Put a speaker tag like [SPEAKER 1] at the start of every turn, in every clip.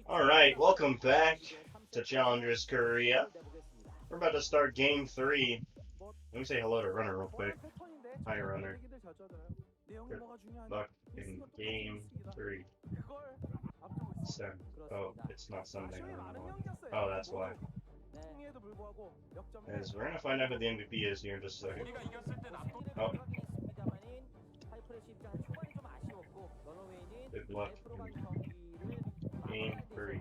[SPEAKER 1] Alright, welcome back to Challengers Korea. We're about to start game 3. Let me say hello to Runner real quick. Hi, Runner. Good luck in game 3. Oh, it's not Sunday anymore. Oh, that's why. As we're gonna find out who the MVP is here in just a second. Oh, good luck in game 3.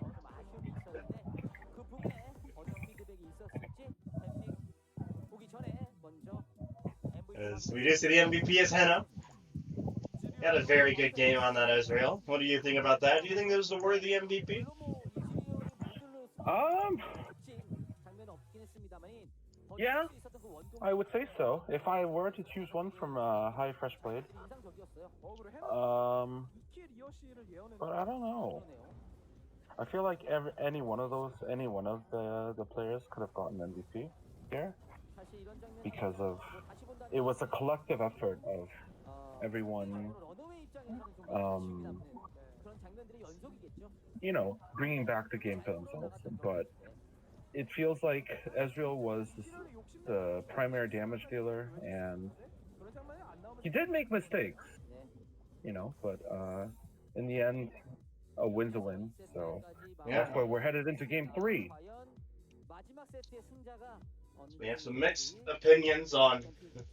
[SPEAKER 1] As we do see the MVP is Henna. He had a very good game on that Ezreal. What do you think about that? Do you think it was a worthy MVP?
[SPEAKER 2] Um, yeah, I would say so. If I were to choose one from hyFresh Blade, um, but I don't know. I feel like any one of the players could have gotten MVP here because of it was a collective effort of everyone, um, bringing back the game for themselves. But it feels like Ezreal was the primary damage dealer, and he did make mistakes, but in the end, a win's a win. So that's why we're headed into game 3.
[SPEAKER 1] We have some mixed opinions on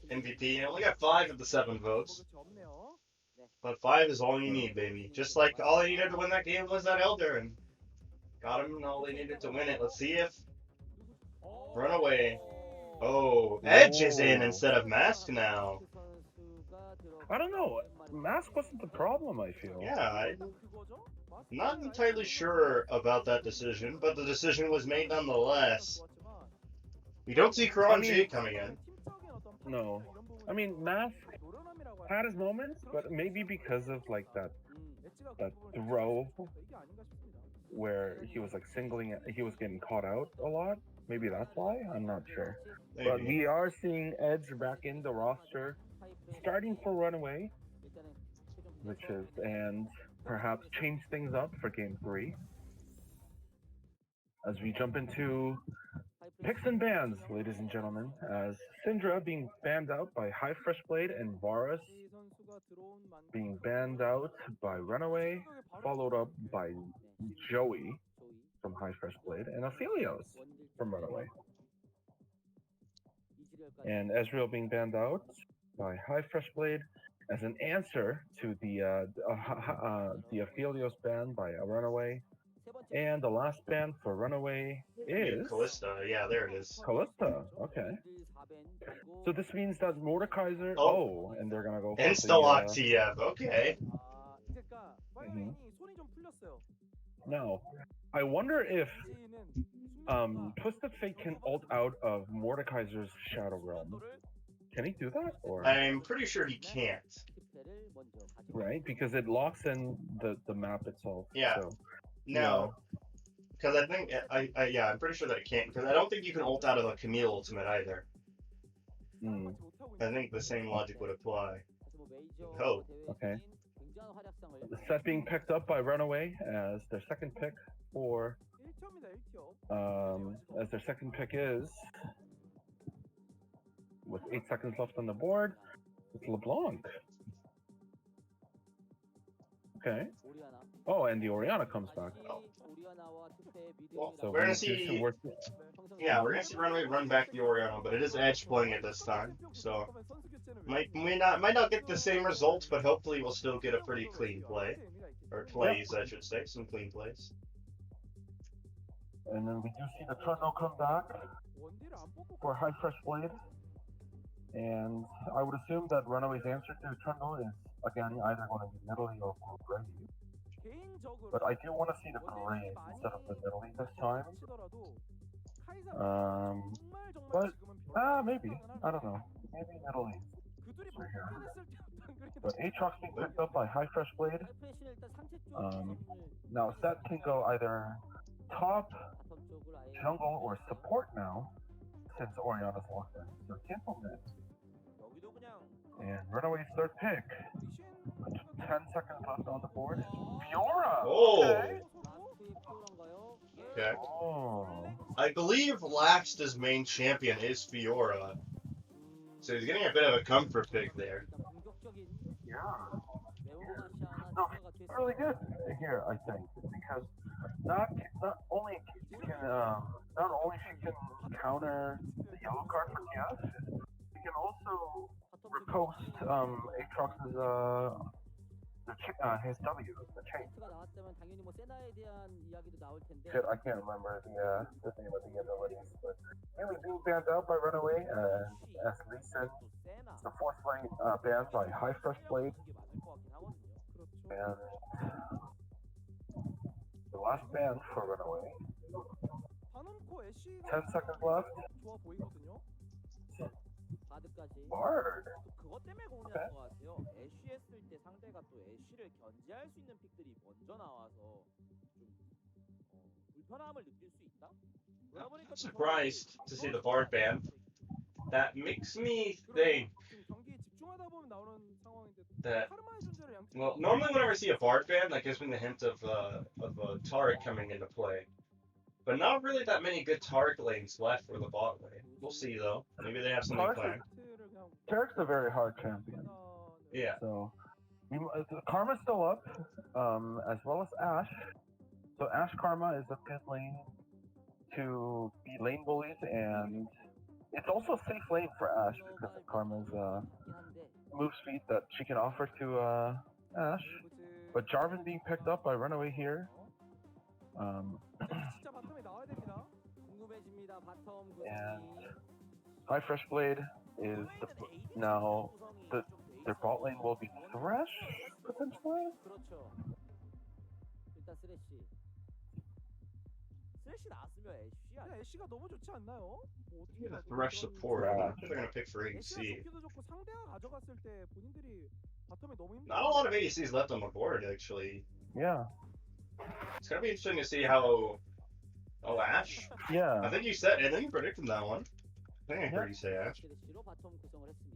[SPEAKER 1] MVP. You only got 5 of the 7 votes. But 5 is all you need, baby. Just like all he needed to win that game was that Elder, and got him and all they needed to win it. Let's see if RunAway. Oh, Edge is in instead of Mask now.
[SPEAKER 2] I don't know. Mask wasn't the problem, I feel.
[SPEAKER 1] Yeah, I'm not entirely sure about that decision, but the decision was made nonetheless. We don't see Karanji coming in.
[SPEAKER 2] No. I mean, Mask had his moments, but maybe because of like that throw where he was like he was getting caught out a lot. Maybe that's why. I'm not sure.
[SPEAKER 1] Maybe.
[SPEAKER 2] But we are seeing Edge back in the roster, starting for RunAway, and perhaps change things up for game 3. As we jump into picks and bans, ladies and gentlemen, as Syndra being banned out by hyFresh Blade and Varus being banned out by RunAway, followed up by Joey from hyFresh Blade and Aphelios from RunAway. And Ezreal being banned out by hyFresh Blade as an answer to the Aphelios ban by RunAway. And the last ban for RunAway is
[SPEAKER 1] Callista. Yeah, there it is.
[SPEAKER 2] Callista. Okay. So this means that Mordekaiser. And they're gonna go.
[SPEAKER 1] Insta-lock TF. Okay.
[SPEAKER 2] Mm-hmm. Now, I wonder if Twisted Fate can ult out of Mordekaiser's Shadow Realm. Can he do that? Or
[SPEAKER 1] I'm pretty sure he can't.
[SPEAKER 2] Right, because it locks in the map itself.
[SPEAKER 1] Yeah.
[SPEAKER 2] So,
[SPEAKER 1] no. Because I think I'm pretty sure that it can't. Because I don't think you can ult out of a Camille ultimate either. I think the same logic would apply. Oh.
[SPEAKER 2] Okay. The set being picked up by RunAway as their second pick for as their second pick is with 8 seconds left on the board, it's LeBlanc. Okay. Oh, and the Orianna comes back.
[SPEAKER 1] Oh.
[SPEAKER 2] Well, so
[SPEAKER 1] we're gonna see. Yeah, we're gonna see RunAway run back the Orianna, but it is Edge playing it this time, so might not get the same results, but hopefully we'll still get a pretty clean play, or plays, I should say, some clean plays.
[SPEAKER 2] And then we do see the Trundle come back for hyFresh Blade, and I would assume that RunAway's answer to Trundle is again either going to be Nidalee or Grave. But I do want to see the Grave instead of the Nidalee this time. But maybe, I don't know. Maybe Nidalee for here. But Aatrox being picked up by hyFresh Blade. Now Seth can go either top, jungle, or support now, since Orianna's locked in. So cancel mid. And RunAway's third pick. 10 seconds left on the board. Fiora!
[SPEAKER 1] Oh!
[SPEAKER 2] Okay.
[SPEAKER 1] check.
[SPEAKER 2] Oh.
[SPEAKER 1] I believe Lax's main champion is Fiora, so he's getting a bit of a comfort pick there.
[SPEAKER 2] Yeah. No, really good here, I think, because not only can not only she can counter the yellow card for Kiev, she can also repost Aatrox's his W, the chain. Shit, I can't remember the name of the abilities, but really being banned out by Runaway, as Lee said, it's the fourth lane banned by hyFresh Blade, and the last ban for Runaway. 10 seconds left. Bard.
[SPEAKER 3] 그것 때문에 고민이
[SPEAKER 2] Okay.
[SPEAKER 3] 나는 것 같아요. 애쉬 했을 때 상대가 또 애쉬를 견제할 수 있는 픽들이 먼저 나와서 좀 불편함을 느낄 수 있다. 그러다 보니까
[SPEAKER 1] I'm surprised to see the Bard ban. That makes me think
[SPEAKER 3] 경기에 집중하다 보면 나오는 상황인데
[SPEAKER 1] that,
[SPEAKER 3] 카르마의 존재를 양팀
[SPEAKER 1] well, normally whenever I see a Bard ban, that gives me the hint of a Taric coming into play. But not really that many good Taric lanes left for the bot lane. We'll see though. Maybe they have something planned.
[SPEAKER 2] Taric's a very hard champion.
[SPEAKER 1] Yeah.
[SPEAKER 2] So Karma's still up, as well as Ashe. So Ashe Karma is a good lane to beat lane bullies, and it's also a safe lane for Ashe because of Karma's move speed that she can offer to Ashe. But Jarvan being picked up by Runaway here. And hyFresh Blade is now their bot lane will be Thresh potentially.
[SPEAKER 3] 일단 쓰레쉬 나왔으면 애쉬야. 애쉬가 너무 좋지 않나요?
[SPEAKER 1] The Thresh support. I don't think they're gonna pick for ADC.
[SPEAKER 3] 상대가 가져갔을 때 본인들이 바텀에 너무 힘들어.
[SPEAKER 1] Not a lot of ADCs left on the board actually.
[SPEAKER 2] Yeah.
[SPEAKER 1] It's gonna be interesting to see how. Oh, Ashe?
[SPEAKER 2] Yeah.
[SPEAKER 1] I think you predicted that one. I think I heard you say Ashe.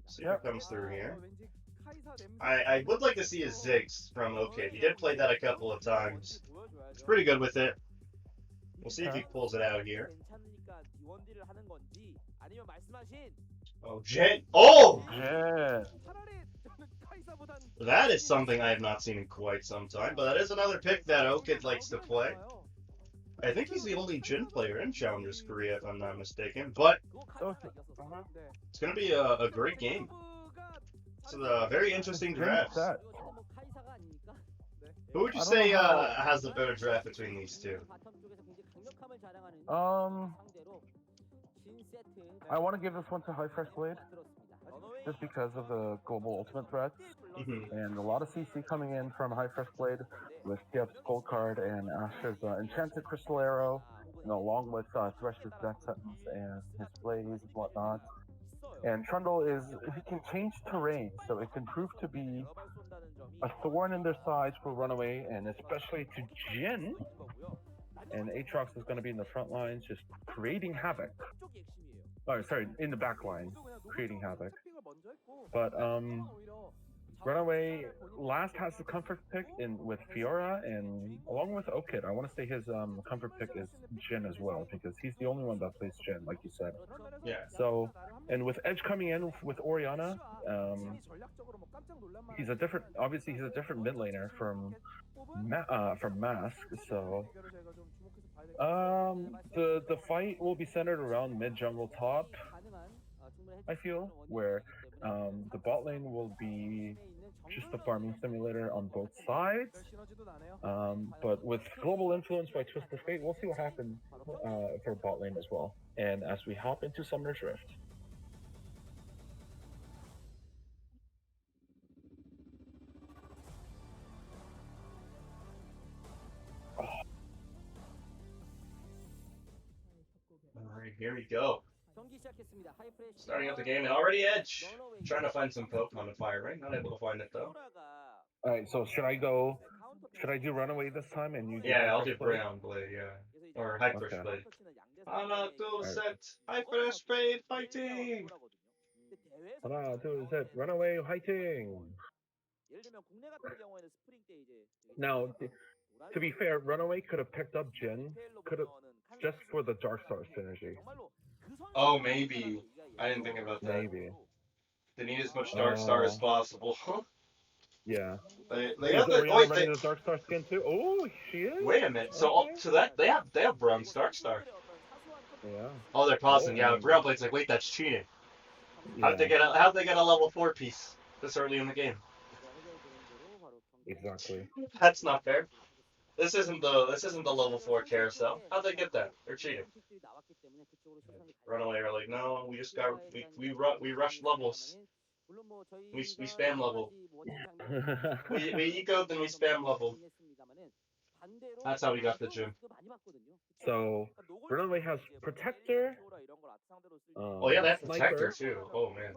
[SPEAKER 1] See if it comes through here. I would like to see a Ziggs from Ziggs. He did play that a couple of times. He's pretty good with it. We'll see if he pulls it out here. Oh, Jen. Oh!
[SPEAKER 2] Yeah.
[SPEAKER 1] That is something I have not seen in quite some time, but that is another pick that Okid likes to play. I think he's the only Jhin player in Challengers Korea, if I'm not mistaken. But it's going to be a great game. It's a very interesting draft. Who would you say has the better draft between these two?
[SPEAKER 2] I want to give this one to hyFresh Blade, just because of the global ultimate threats, and a lot of CC coming in from hyFresh Blade with Kiev's Gold Card and Asher's Enchanted Crystal Arrow, and along with Thresh's Death Sentence and his Blaze and whatnot. And Trundle he can change terrain, so it can prove to be a thorn in their sides for Runaway, and especially to Jhin. And Aatrox is going to be in the front lines, just creating havoc. Oh, sorry, in the back line, creating havoc. But Runaway last has the comfort pick with Fiora, and along with Okid, I want to say his comfort pick is Jhin as well, because he's the only one that plays Jhin, like you said.
[SPEAKER 1] Yeah.
[SPEAKER 2] So, and with Edge coming in with Orianna, he's a different mid laner from Mask. So, the fight will be centered around mid jungle top. I feel where the bot lane will be just a farming simulator on both sides. But with global influence by Twisted Fate, we'll see what happens for bot lane as well. And as we hop into Summoner's Rift.
[SPEAKER 1] Alright, here we go. Starting up the game, and already Edge. Trying to find some Pokemon to fire, right? Not able to find it though.
[SPEAKER 2] Alright, so should I do Runaway this time and you do
[SPEAKER 1] Yeah, I'll do
[SPEAKER 2] hyFresh Blade?
[SPEAKER 1] Brown Blade, yeah. Or hyFresh
[SPEAKER 2] Okay.
[SPEAKER 1] Blade. Hana, two set, hyFresh Blade fighting!
[SPEAKER 2] Hana, two set, Runaway fighting! Now, to be fair, Runaway could have picked up Jhin, just for the Dark Star synergy.
[SPEAKER 1] Oh, maybe. I didn't think about that.
[SPEAKER 2] Maybe.
[SPEAKER 1] They need as much Dark Star as possible.
[SPEAKER 2] Yeah.
[SPEAKER 1] They
[SPEAKER 2] Is
[SPEAKER 1] have the
[SPEAKER 2] Oriana
[SPEAKER 1] wait.
[SPEAKER 2] running the Dark Star skin too? Oh, she is.
[SPEAKER 1] Wait a minute. So
[SPEAKER 2] Okay.
[SPEAKER 1] up to that, they have bronze Dark Star.
[SPEAKER 2] Yeah.
[SPEAKER 1] Oh, they're pausing.
[SPEAKER 2] Oh,
[SPEAKER 1] Yeah,
[SPEAKER 2] and
[SPEAKER 1] Brown Blade's like, wait, that's cheating.
[SPEAKER 2] yeah,
[SPEAKER 1] How'd they get a level 4 piece this early in the game?
[SPEAKER 2] exactly.
[SPEAKER 1] That's not fair. This isn't the level 4 carousel. How'd they get that? They're cheating. Runaway are like, no, we just got we rushed levels. We spam level. We ecoed then we spam level. That's how we got the gym.
[SPEAKER 2] So Runaway has Protector,
[SPEAKER 1] Oh yeah, they have Protector
[SPEAKER 2] Sniper,
[SPEAKER 1] too. Oh man,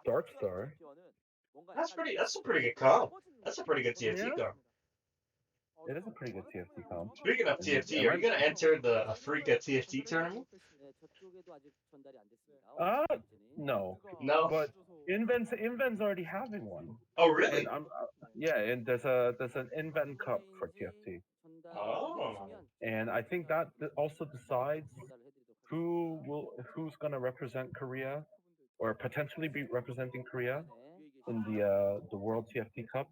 [SPEAKER 2] Dark Star.
[SPEAKER 1] that's a pretty good comp. That's a pretty good TFT
[SPEAKER 2] Yeah,
[SPEAKER 1] comp.
[SPEAKER 2] it is a pretty good TFT comp.
[SPEAKER 1] Speaking of
[SPEAKER 2] And
[SPEAKER 1] TFT,
[SPEAKER 2] it
[SPEAKER 1] are you
[SPEAKER 2] might-
[SPEAKER 1] gonna enter the Africa TFT tournament?
[SPEAKER 2] No,
[SPEAKER 1] No.
[SPEAKER 2] but Inven's already having one,
[SPEAKER 1] Oh really?
[SPEAKER 2] and I'm yeah, and there's an Invent Cup for TFT,
[SPEAKER 1] Oh.
[SPEAKER 2] and I think that also decides who's gonna represent Korea or potentially be representing Korea in the World TFT Cup.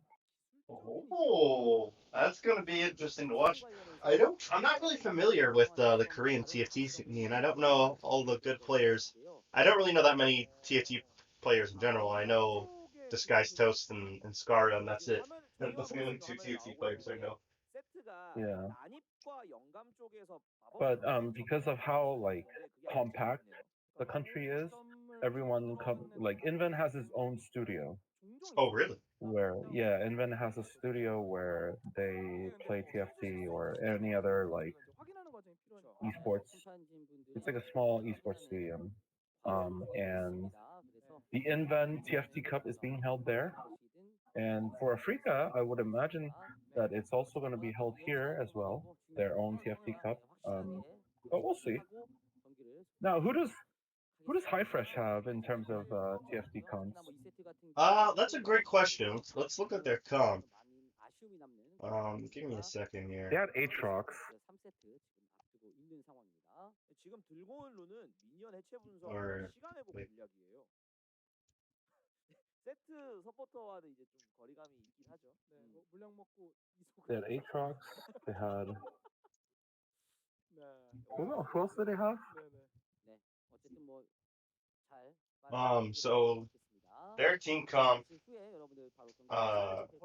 [SPEAKER 1] Oh, that's gonna be interesting to watch. I'm not really familiar with the Korean TFT scene. I don't know all the good players. I don't really know that many TFT players in general. I know Disguise Toast and Skara, and that's it. That's the only two TFT players I know.
[SPEAKER 2] Yeah, but because of how like compact the country is, everyone like Invent has his own studio
[SPEAKER 1] Oh, really?
[SPEAKER 2] where yeah, Invent has a studio where they play TFT or any other like esports. It's like a small esports stadium, and the Invent TFT Cup is being held there. And for Africa, I would imagine that it's also going to be held here as well, their own TFT Cup. But we'll see. Now, who does hyFresh have in terms of TFT comps?
[SPEAKER 1] That's a great question. Let's look at their comp. Give me a second
[SPEAKER 2] They
[SPEAKER 1] here.
[SPEAKER 2] had Aatrox.
[SPEAKER 1] Or wait,
[SPEAKER 2] They had Aatrox. They had who else did they have?
[SPEAKER 1] so their team comp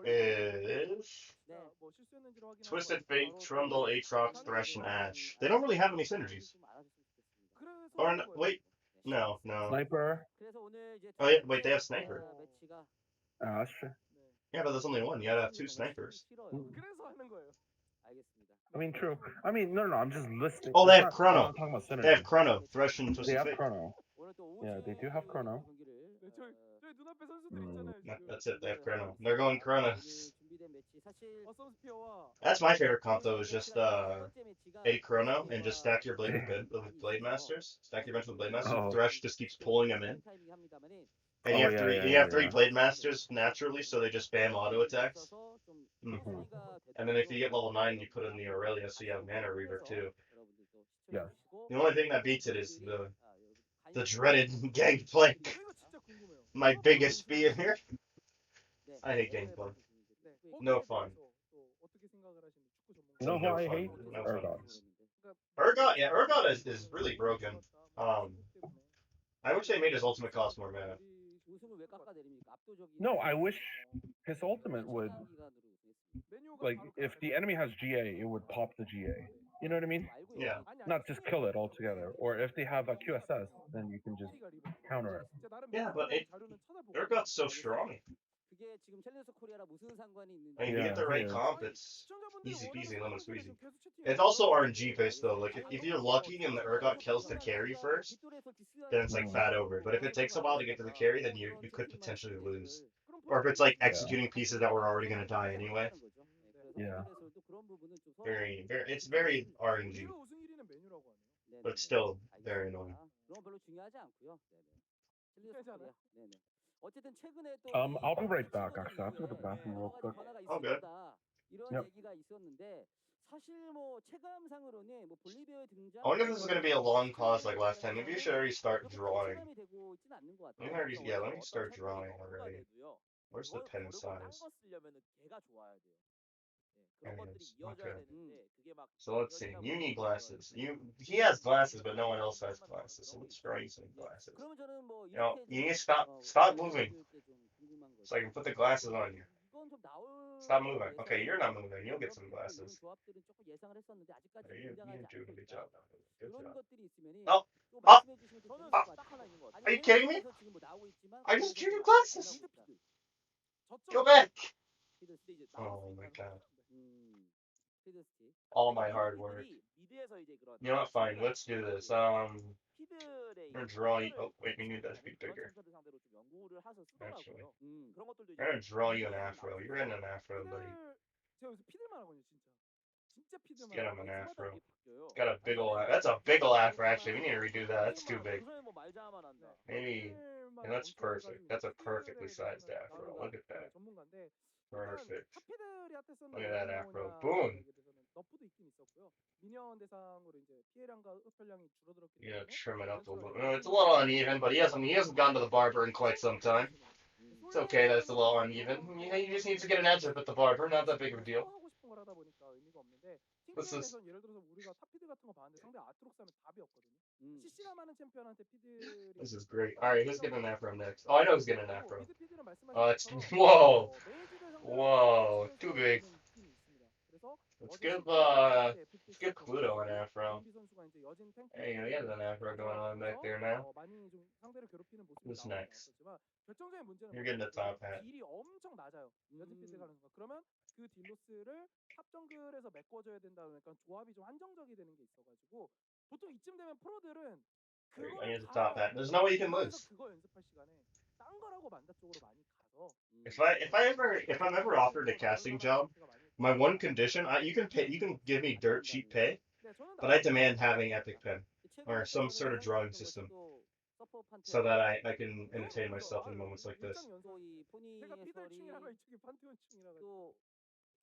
[SPEAKER 1] is Twisted Fate, Trundle, Aatrox, Thresh, and Ash. They don't really have any synergies. Or wait, no.
[SPEAKER 2] Sniper,
[SPEAKER 1] Oh yeah, wait, they have Sniper.
[SPEAKER 2] Ash.
[SPEAKER 1] Yeah, but there's only one. You gotta have two snipers.
[SPEAKER 2] I mean, true. I mean, no. I'm just listing.
[SPEAKER 1] Oh, they have
[SPEAKER 2] I'm
[SPEAKER 1] Chrono.
[SPEAKER 2] not talking about synergy.
[SPEAKER 1] They have Chrono, Thresh, and
[SPEAKER 2] They
[SPEAKER 1] Twisted
[SPEAKER 2] have
[SPEAKER 1] Fate.
[SPEAKER 2] Chrono. Yeah, they do have Chrono.
[SPEAKER 1] That's it. They have Chrono. They're going Chrono. That's my favorite comp though. Is just a Chrono and just stack your blade with Blade Masters. Stack your bench with Blade Masters.
[SPEAKER 2] Oh.
[SPEAKER 1] Thresh just keeps pulling them in. And
[SPEAKER 2] Oh,
[SPEAKER 1] you have
[SPEAKER 2] yeah,
[SPEAKER 1] three.
[SPEAKER 2] yeah,
[SPEAKER 1] You have
[SPEAKER 2] yeah,
[SPEAKER 1] three
[SPEAKER 2] yeah.
[SPEAKER 1] Blade Masters naturally, so they just spam auto attacks.
[SPEAKER 2] Mhm.
[SPEAKER 1] And then if you get level 9, you put in the Aurelia, so you have Mana Reaver too.
[SPEAKER 2] Yes.
[SPEAKER 1] The only thing that beats it is the dreaded Gangplank. My biggest fear here. I hate Gangplank. No fun.
[SPEAKER 2] You know who
[SPEAKER 1] No
[SPEAKER 2] I
[SPEAKER 1] fun.
[SPEAKER 2] hate?
[SPEAKER 1] No fun.
[SPEAKER 2] Urgot.
[SPEAKER 1] Urgot is really broken. I wish they made his ultimate cost more mana.
[SPEAKER 2] No, I wish his ultimate would, like, if the enemy has GA, it would pop the GA. You know what I mean?
[SPEAKER 1] Yeah.
[SPEAKER 2] Not just kill it altogether. Or if they have a QSS, then you can just counter it.
[SPEAKER 1] Yeah, but Urgot's so strong. I mean, if you get the right comp, it's easy peasy, lemon squeezy. It's also RNG based though. Like if you're lucky and the Urgot kills the carry first, then it's like fat over. But if it takes a while to get to the carry, then you could potentially lose. Or if it's like executing pieces that were already gonna die anyway.
[SPEAKER 2] Yeah.
[SPEAKER 1] It's very RNG, but it's still very annoying.
[SPEAKER 2] I'll be right back. Actually, I have to go to the bathroom real quick.
[SPEAKER 1] Oh, good.
[SPEAKER 2] Yep.
[SPEAKER 3] 사실 뭐 체감상으로는 뭐 볼리비아의 등장
[SPEAKER 1] I wonder if this is gonna be a long pause like last time. Maybe you should already start drawing.
[SPEAKER 3] 체감이 되고 있지는 않는 것
[SPEAKER 1] Let me
[SPEAKER 3] 같아요.
[SPEAKER 1] already,
[SPEAKER 3] 그러니까
[SPEAKER 1] yeah, let
[SPEAKER 3] 원래는
[SPEAKER 1] me
[SPEAKER 3] 어떤
[SPEAKER 1] start
[SPEAKER 3] 챔피언이
[SPEAKER 1] drawing
[SPEAKER 3] 너프가
[SPEAKER 1] already.
[SPEAKER 3] 돼도요.
[SPEAKER 1] Where's the
[SPEAKER 3] 그걸
[SPEAKER 1] pen
[SPEAKER 3] 거르고 딴
[SPEAKER 1] size?
[SPEAKER 3] 거 쓰려면은 걔가 좋아야 돼요. 예,
[SPEAKER 1] There
[SPEAKER 3] 그런
[SPEAKER 1] it
[SPEAKER 3] 것들이
[SPEAKER 1] is.
[SPEAKER 3] 이어져야
[SPEAKER 1] Okay.
[SPEAKER 3] 되는데 그게 막
[SPEAKER 1] So let's see.
[SPEAKER 3] 이어지다
[SPEAKER 1] You
[SPEAKER 3] 보면
[SPEAKER 1] need
[SPEAKER 3] 그런
[SPEAKER 1] glasses. He has glasses, but no one else has glasses. So let's draw you some
[SPEAKER 3] 예,
[SPEAKER 1] glasses.
[SPEAKER 3] 그러면 저는 뭐
[SPEAKER 1] You know,
[SPEAKER 3] 이렇게
[SPEAKER 1] you
[SPEAKER 3] 좀
[SPEAKER 1] need to stop moving,
[SPEAKER 3] 보여줄 때좀 궁금한
[SPEAKER 1] so I
[SPEAKER 3] 것이
[SPEAKER 1] can put the glasses on you.
[SPEAKER 3] 이건 좀 나올
[SPEAKER 1] Stop
[SPEAKER 3] 거라고
[SPEAKER 1] moving. Okay, you're not moving. You'll get
[SPEAKER 3] 그런
[SPEAKER 1] some
[SPEAKER 3] 픽들, 이런
[SPEAKER 1] glasses.
[SPEAKER 3] 조합들은 조금 예상을 했었는데 아직까지
[SPEAKER 1] You
[SPEAKER 3] 등장하지
[SPEAKER 1] do a
[SPEAKER 3] 않고
[SPEAKER 1] good
[SPEAKER 3] 있다.
[SPEAKER 1] job. Good
[SPEAKER 3] 그런
[SPEAKER 1] job.
[SPEAKER 3] 것들이 있으면은
[SPEAKER 1] Oh,
[SPEAKER 3] 또
[SPEAKER 1] oh,
[SPEAKER 3] 말씀해 주시면 또
[SPEAKER 2] 저는
[SPEAKER 3] 재밌을 것
[SPEAKER 2] 딱
[SPEAKER 3] 같아요.
[SPEAKER 2] 하나 있는 것 같아요.
[SPEAKER 1] Are you kidding me?
[SPEAKER 3] 해외에서 지금 뭐 나오고 있지만
[SPEAKER 1] I just drew
[SPEAKER 3] 국내에서는
[SPEAKER 1] your
[SPEAKER 3] 아직
[SPEAKER 1] glasses.
[SPEAKER 3] 안 나오고 있다.
[SPEAKER 1] Go
[SPEAKER 2] 저점
[SPEAKER 1] back.
[SPEAKER 3] 피드스틱 이제 나올
[SPEAKER 1] Oh
[SPEAKER 3] 수
[SPEAKER 1] my
[SPEAKER 3] 있다는
[SPEAKER 1] god.
[SPEAKER 3] 피드스틱.
[SPEAKER 1] All
[SPEAKER 3] 그러니까
[SPEAKER 1] my
[SPEAKER 3] 이
[SPEAKER 1] hard work.
[SPEAKER 3] 스틱들이 미드에서 이제 그런
[SPEAKER 1] You know what? Fine.
[SPEAKER 3] 친구가
[SPEAKER 1] Let's do this.
[SPEAKER 3] 피들의
[SPEAKER 1] I'm gonna
[SPEAKER 3] 이
[SPEAKER 1] draw you.
[SPEAKER 3] 판별을
[SPEAKER 1] Oh, wait, we need that to
[SPEAKER 3] 지키는
[SPEAKER 1] be
[SPEAKER 3] 그런
[SPEAKER 1] bigger.
[SPEAKER 3] 챔피언들 상대로 좀 연구를 해서
[SPEAKER 1] Actually,
[SPEAKER 3] 쓰더라고요. 그런 것들도 이제
[SPEAKER 1] I'm gonna draw you an
[SPEAKER 3] 미드에서
[SPEAKER 1] afro.
[SPEAKER 3] 나올 수
[SPEAKER 1] You're in an
[SPEAKER 3] 있어요.
[SPEAKER 1] afro, buddy.
[SPEAKER 2] 제가 여기서 피들만 하거든요, 진짜. 진짜
[SPEAKER 1] Let's
[SPEAKER 2] 피들만
[SPEAKER 1] get him
[SPEAKER 2] 하고.
[SPEAKER 1] an
[SPEAKER 3] 매치마다
[SPEAKER 1] afro.
[SPEAKER 3] 이게 바뀌어요.
[SPEAKER 1] Got a big ol'.
[SPEAKER 3] 전에는
[SPEAKER 1] That's a big ol' afro. Actually, we need to
[SPEAKER 3] 하고
[SPEAKER 1] redo that. That's too
[SPEAKER 3] 피들만
[SPEAKER 1] big.
[SPEAKER 3] 그 전에 뭐 말자만 한다.
[SPEAKER 1] Maybe.
[SPEAKER 2] 피들만
[SPEAKER 1] And that's
[SPEAKER 2] 엄청
[SPEAKER 1] perfect.
[SPEAKER 2] 해가지고
[SPEAKER 1] That's a
[SPEAKER 2] 이제
[SPEAKER 1] perfectly
[SPEAKER 2] 피들에
[SPEAKER 1] sized
[SPEAKER 2] 대해서는
[SPEAKER 1] afro.
[SPEAKER 2] 나름가
[SPEAKER 1] Look at that.
[SPEAKER 2] 전문가인데 일단
[SPEAKER 1] Perfect.
[SPEAKER 2] 탑피들이 핫했었는
[SPEAKER 1] Look at that
[SPEAKER 2] 원인이
[SPEAKER 1] afro.
[SPEAKER 2] 뭐냐라는
[SPEAKER 1] Boom.
[SPEAKER 2] 얘기에 대해서는 너프도 있긴 있었고요. 미니언 대상으로 이제 피해량과 흡혈량이 줄어들었기
[SPEAKER 1] You gotta
[SPEAKER 2] 때문에
[SPEAKER 1] trim it up a little.
[SPEAKER 2] 전체적으로
[SPEAKER 1] No, it's a little uneven, but he hasn't gone to the barber in quite some time. It's okay that it's a little uneven. He just needs to get an edge up at the barber. Not that big of a deal.
[SPEAKER 2] 하고 싶은 걸 하다 보니까 의미가 없는데
[SPEAKER 1] This is
[SPEAKER 2] 팅크전에서 예를 들어서 우리가 탑피드 같은 거 봤는데 상대 아트록스 하면 답이 없거든요. CC가 많은 챔피언한테 피들이
[SPEAKER 1] this is great. All right, who's getting an afro next? Oh, I know who's getting an afro.
[SPEAKER 2] 미드 피드는 말씀하신
[SPEAKER 1] Oh, it's
[SPEAKER 2] 것처럼
[SPEAKER 1] whoa,
[SPEAKER 2] 메이지들 상대로
[SPEAKER 1] whoa, too
[SPEAKER 2] 치면서
[SPEAKER 1] big.
[SPEAKER 2] 오는 느낌이 있습니다. 그래서
[SPEAKER 1] Let's
[SPEAKER 2] 어제
[SPEAKER 1] give
[SPEAKER 2] 실제
[SPEAKER 1] let's
[SPEAKER 2] FPX
[SPEAKER 1] give Pluto an afro.
[SPEAKER 2] 김비 선수가 이제 여진 탱크
[SPEAKER 1] Hey, he has an afro going on back there now.
[SPEAKER 2] 많이 좀 상대를 괴롭히는 모습이
[SPEAKER 1] Who's
[SPEAKER 2] 나오긴
[SPEAKER 1] next?
[SPEAKER 2] 나왔었지만 결정적인 문제는
[SPEAKER 1] You're getting the top hat.
[SPEAKER 2] 딜이 엄청 낮아요. 여진 피드 가는 순간. 그러면 그 딜로스를 탑 정글에서 메꿔줘야 된다 보니까 조합이 좀 한정적이 되는 게 있어가지고 보통 이쯤 되면 프로들은
[SPEAKER 1] I need the top hat. There's no way you can lose.
[SPEAKER 2] 그거 연습할 시간에 딴 거라고 만다 쪽으로 많이 가서
[SPEAKER 1] If I'm ever offered a casting job, my one condition, you can give me dirt cheap pay, but I demand having epic pen or some sort of drawing system so that I can entertain myself in moments like this.
[SPEAKER 3] 또이 포니
[SPEAKER 2] 제가 피들
[SPEAKER 3] 해설이
[SPEAKER 2] 층이라가 이쪽이 판테온 층이라가
[SPEAKER 3] 또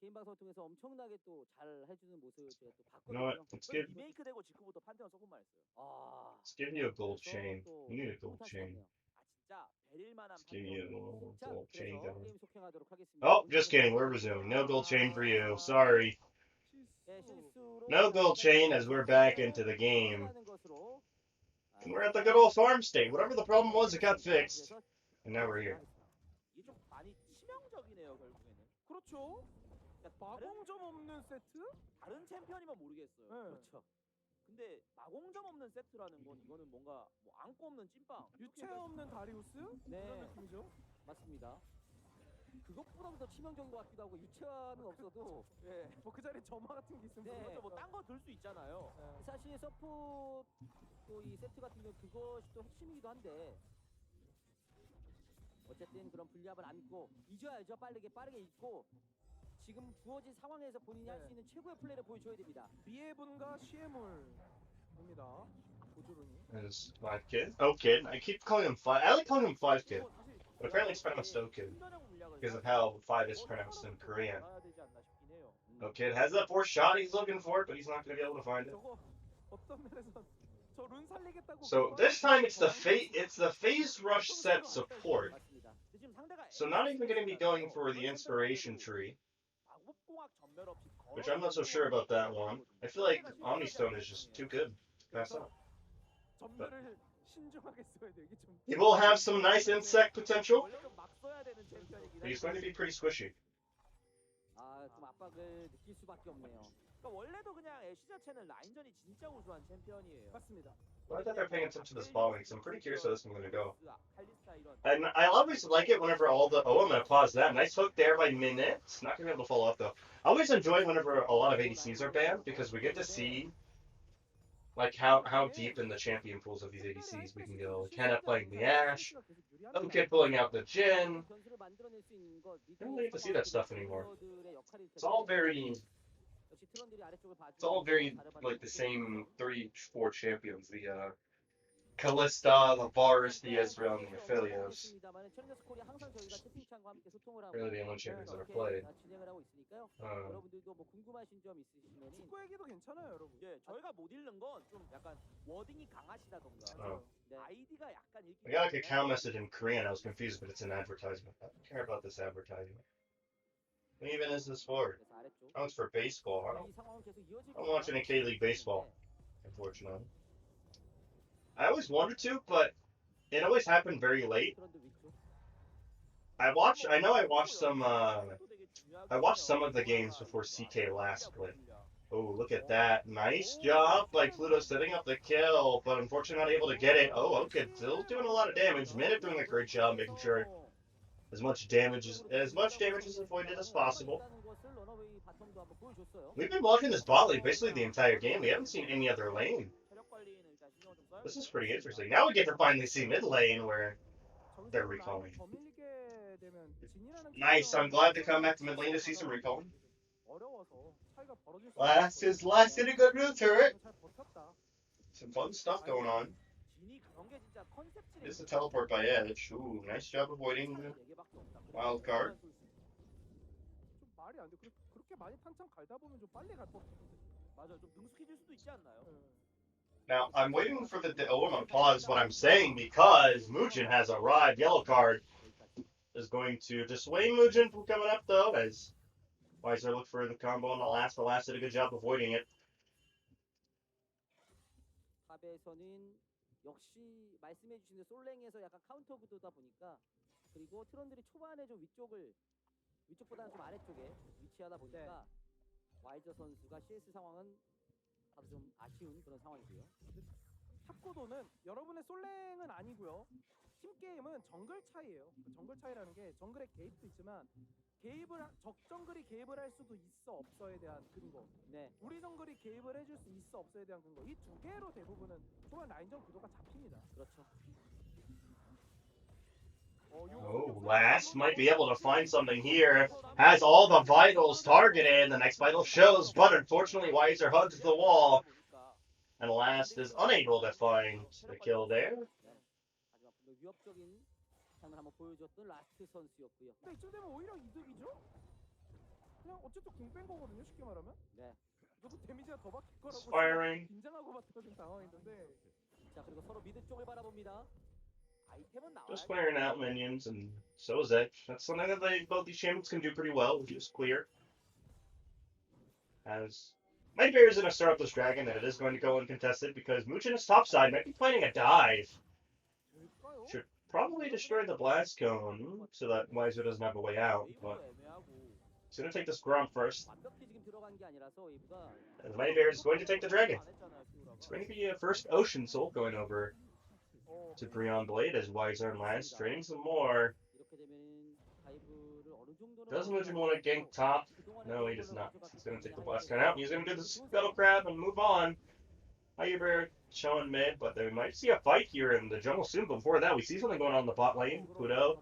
[SPEAKER 3] 개인 방송을 통해서 엄청나게 또 잘 해주는 모습을 제가 또
[SPEAKER 1] You know what?
[SPEAKER 3] 봤거든요.
[SPEAKER 1] Let's give
[SPEAKER 3] 리메이크 되고 직후부터 판테온 소금만 했어요. 아,
[SPEAKER 1] let's give you a gold
[SPEAKER 3] 그래서
[SPEAKER 1] chain.
[SPEAKER 3] 또
[SPEAKER 1] You need a gold
[SPEAKER 3] 뿌듯할 수
[SPEAKER 1] chain.
[SPEAKER 3] 없네요. 아 진짜 베릴 만한
[SPEAKER 1] Let's give you a
[SPEAKER 3] 판테온.
[SPEAKER 1] little
[SPEAKER 3] 자,
[SPEAKER 1] gold chain
[SPEAKER 3] 그래서
[SPEAKER 1] going.
[SPEAKER 3] 게임 속행하도록 하겠습니다.
[SPEAKER 1] Oh, just kidding. We're resuming. No gold chain for you. Sorry.
[SPEAKER 3] 네, 실수로
[SPEAKER 1] No gold chain as we're back into the game.
[SPEAKER 3] 속행하는 것으로
[SPEAKER 1] And we're at the good old farm state. Whatever the problem was, it got fixed. And now we're here.
[SPEAKER 3] 이게 좀 많이 치명적이네요 결국에는.
[SPEAKER 2] 그렇죠. 마공점 없는 세트?
[SPEAKER 3] 다른 챔피언이면 모르겠어요.
[SPEAKER 2] 네.
[SPEAKER 3] 그렇죠. 근데 마공점 없는 세트라는 건 이거는 뭔가 뭐 안고 없는 찐빵.
[SPEAKER 2] 유체 없는 다리우스?
[SPEAKER 3] 네.
[SPEAKER 2] 그런 느낌이죠.
[SPEAKER 3] 맞습니다. 그것보다도 더 치명적인 것 같기도 하고 유체화는 없어도 예.
[SPEAKER 2] 뭐 그 자리에 점화 같은 게 있으면
[SPEAKER 3] 네.
[SPEAKER 2] 그렇죠.
[SPEAKER 3] 뭐딴 거 들 수 있잖아요.
[SPEAKER 2] 네.
[SPEAKER 3] 사실 서포 또이 세트 같은 경우 그것이 또 핵심이기도 한데 어쨌든 그런 불리함을 안고 잊어야죠. 빠르게 잊고 지금 주어진 상황에서 본인이 할 수 있는 최고의 플레이를 보여줘야 됩니다.
[SPEAKER 2] 비에분과 시에물입니다. 고주run이.
[SPEAKER 1] Is 5 kid? Oh, kid. I keep calling him 5. I like calling him 5 kid. But apparently it's pronounced O kid because of how 5 is pronounced in Korean. O kid has that fourth shot. He's looking for it, but he's not going to be able to find it.
[SPEAKER 2] 저거 어떤 면에서 저룬 살리겠다고.
[SPEAKER 1] So this time it's the phase rush set support. So not even going to be going for the inspiration tree, which I'm not so sure about that one. I feel like Omnistone is just too good to pass up.
[SPEAKER 2] 점들을 신중하게 써야 돼. 이게 좀.
[SPEAKER 1] He will have some nice insect potential, but he's going to be pretty squishy.
[SPEAKER 3] 아, 좀 압박을 느낄 수밖에 없네요. 그러니까 원래도 그냥 애쉬 자체는 라인전이 진짜 우수한 챔피언이에요.
[SPEAKER 2] 맞습니다.
[SPEAKER 1] Well, I thought they're paying attention to this following, so I'm pretty curious how this one's going to go. And I always like it whenever all the... Oh, I'm going to pause that. Nice hook there by Minutes. Not going to be able to follow up, though. I always enjoy whenever a lot of ADCs are banned, because we get to see like how deep in the champion pools of these ADCs we can go. Like Hannah playing the Ashe, other kid pulling out the Jhin. I don't really get to see that stuff anymore. It's all very like the same 3-4 champions. Callista, Lavaris, the Ezreal, and the Aphelios. Really the only champions that are played.
[SPEAKER 3] 진행을 하고 있으니까요.
[SPEAKER 1] Uh,
[SPEAKER 3] 여러분들도 뭐 궁금하신 점 있으시면은
[SPEAKER 4] 축구 얘기도 괜찮아요, 여러분.
[SPEAKER 3] 예, 저희가 못 읽는 건 좀 약간 워딩이 강하시다던가
[SPEAKER 1] Oh.
[SPEAKER 3] 네, 아이디가 약간 읽기
[SPEAKER 1] I got like a cow message in Korean. I was confused, but it's an advertisement. I don't care about this advertisement. What even is this for?
[SPEAKER 3] 그래서 아래쪽
[SPEAKER 1] Oh, it's for baseball. I
[SPEAKER 3] 이 상황은 계속 이어질
[SPEAKER 1] don't
[SPEAKER 3] 거다.
[SPEAKER 1] watch any K-League baseball, unfortunately. I always wanted to, but it always happened very late.
[SPEAKER 3] 트런드 위쪽.
[SPEAKER 1] I know I watched some of the games before CK last played. Oh, look at that. Nice job by Pluto setting up the kill, but unfortunately not able to get it. Oh, okay, still doing a lot of damage. Minute doing a great job making sure as much damage is avoided as possible. We've been watching this bot lane basically the entire game. We haven't seen any other lane. This is pretty interesting. Now we get to finally see mid lane where they're recalling. Nice. I'm glad to come back to mid lane to see some recalling. Last is last in a good real turret. Some fun stuff going on. This is a teleport by Edge. Ooh, nice job avoiding the wild card.
[SPEAKER 4] 좀 말이 안 돼. 그렇게 많이 탄창 갈다 보면 좀 빨리 갈것 같은데.
[SPEAKER 3] 맞아요. 좀 능숙해질 수도 있지 않나요?
[SPEAKER 1] Now, I'm waiting for the... Oh, I'm going to pause what I'm saying because Mugen has arrived. Yellow card is going to dissuade Mugen from coming up, though, as Weiser looked for the combo on the last. The last did a good job avoiding it.
[SPEAKER 3] 탑에서는 역시 말씀해주신 솔랭에서 약간 카운터 구도다 보니까 그리고 트런들이 초반에 좀 위쪽보다는 좀 아래쪽에 위치하다 보니까 와이저 선수가 CS 상황은 다소 좀 아쉬운 그런 상황이고요.
[SPEAKER 4] 탑고도는 여러분의 솔랭은 아니고요. 팀 게임은 정글 차이예요. 그 정글 차이라는 게 정글의 개입도 있지만 적정글이 개입을 할 수도 있어 없어에 대한 근거.
[SPEAKER 3] 네.
[SPEAKER 4] 우리 정글이 개입을 해줄 수 있어 없어에 대한 근거. 이 두 개로 대부분은 초반 라인전 구도가 잡힙니다.
[SPEAKER 3] 그렇죠.
[SPEAKER 1] Oh, Last might be able to find something here. Has all the vitals targeted. The next vital shows, but unfortunately Weiser hugs the wall. And Last is unable to find the kill there.
[SPEAKER 3] 마지막 위협적인 장면 한번 보여줬던 라스트 선수였고요.
[SPEAKER 4] 근데 이쯤 되면 오히려 이득이죠? 그냥 어쨌든 궁 뺀 거거든요, 쉽게 말하면.
[SPEAKER 3] 네.
[SPEAKER 4] 저도 데미지가 더 바뀔 거라고
[SPEAKER 1] Firing.
[SPEAKER 4] 긴장하고 봤던 좀 상황이었는데.
[SPEAKER 3] 자 그리고 서로 미드 쪽을 바라봅니다. 아이템은 나와요.
[SPEAKER 1] Just clearing out minions, and so is Edge. That's something that both these champions can do pretty well, just clear. As Mighty Bear is going to start up this dragon, and it is going to go uncontested because Mugen is topside, might be planning a dive. Should probably destroy the blast cone so that Weiser doesn't have a way out, but he's going to take this Gromp first. And the Mighty Bear is going to take the dragon. It's going to be a first Ocean Soul going over to Breon Blade as Weiser and Lance trading some more. Does Mugen want to gank top? No, he does not. He's going to take the blast gun out. He's going to do the Scuttle Crab and move on. Hyper showing mid, but we might see a fight here in the jungle soon. But before that, we see something going on in the bot lane. Pluto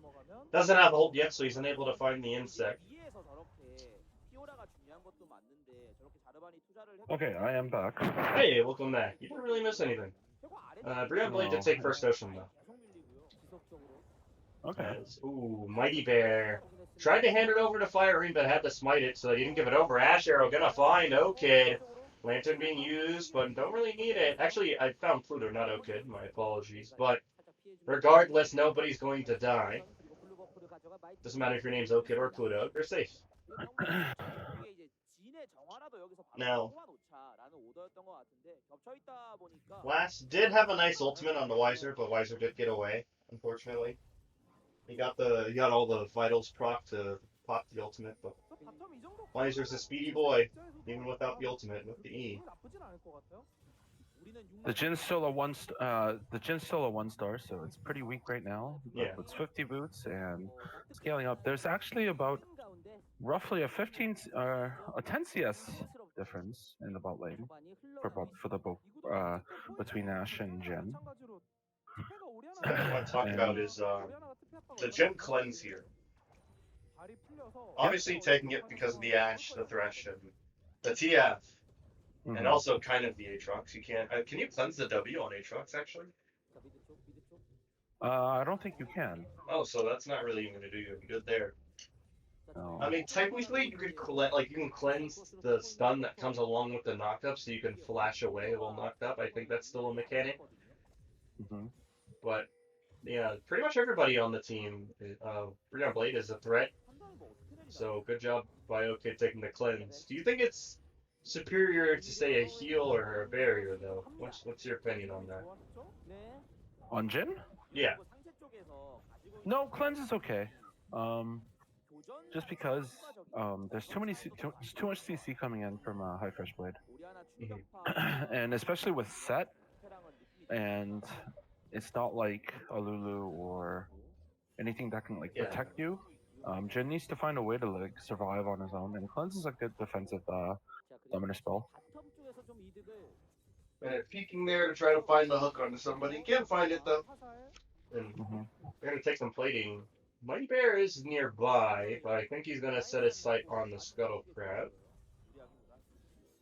[SPEAKER 1] doesn't have ult yet, so he's unable to find the insect.
[SPEAKER 2] Okay, I am back.
[SPEAKER 1] Hey, welcome back. You didn't really miss anything. Breon Blade did take first Ocean, though.
[SPEAKER 2] Okay.
[SPEAKER 1] Ooh, Mighty Bear. Tried to hand it over to Fire Ring, but had to smite it, so he didn't give it over. Ash Arrow gonna find O-Kid. Lantern being used, but don't really need it. Actually, I found Pluto, not O-Kid. My apologies. But regardless, nobody's going to die. Doesn't matter if your name's O-Kid or Pluto. You're safe. Now, Last did have a nice ultimate on the Weiser, but Weiser did get away, unfortunately. He got all the vitals proc to pop the ultimate, but Weiser's a speedy boy, even without the ultimate, with the E.
[SPEAKER 2] The Jin's still a one star, so it's pretty weak right now.
[SPEAKER 1] Yeah.
[SPEAKER 2] It's 50 boots and scaling up. There's actually about roughly a 10 CS difference in the bot lane for the both between Ash and Jin.
[SPEAKER 1] What I want to talk about is the Jin cleanse here. Obviously taking it because of the Ash, the Thresh, and the TF, and also kind of the Aatrox. You can't. Can you cleanse the W on Aatrox actually?
[SPEAKER 2] I don't think you can.
[SPEAKER 1] Oh, so that's not really even gonna do you any good there.
[SPEAKER 2] No.
[SPEAKER 1] I mean, technically, you could you can cleanse the stun that comes along with the knockup, so you can flash away while knocked up. I think that's still a mechanic,
[SPEAKER 2] Hmm.
[SPEAKER 1] but yeah, pretty much everybody on the team, Freon Blade is a threat. So good job, BioKid, taking the cleanse. Do you think it's superior to say a heal or a barrier though? What's your opinion on that?
[SPEAKER 2] On Jin?
[SPEAKER 1] Yeah.
[SPEAKER 2] No, cleanse is okay. Just because there's too much CC coming in from hyFresh Blade, and especially with set, and it's not like a Lulu or anything that can like
[SPEAKER 1] Yeah.
[SPEAKER 2] protect you. Jin needs to find a way to like survive on his own, and cleanse is a good defensive summoner spell.
[SPEAKER 1] And peeking there to try to find the hook onto somebody. Can't find it though. And
[SPEAKER 2] Hmm.
[SPEAKER 1] we're gonna take some plating. Mighty Bear is nearby, but I think he's gonna set his sight on the Scuttle Crab.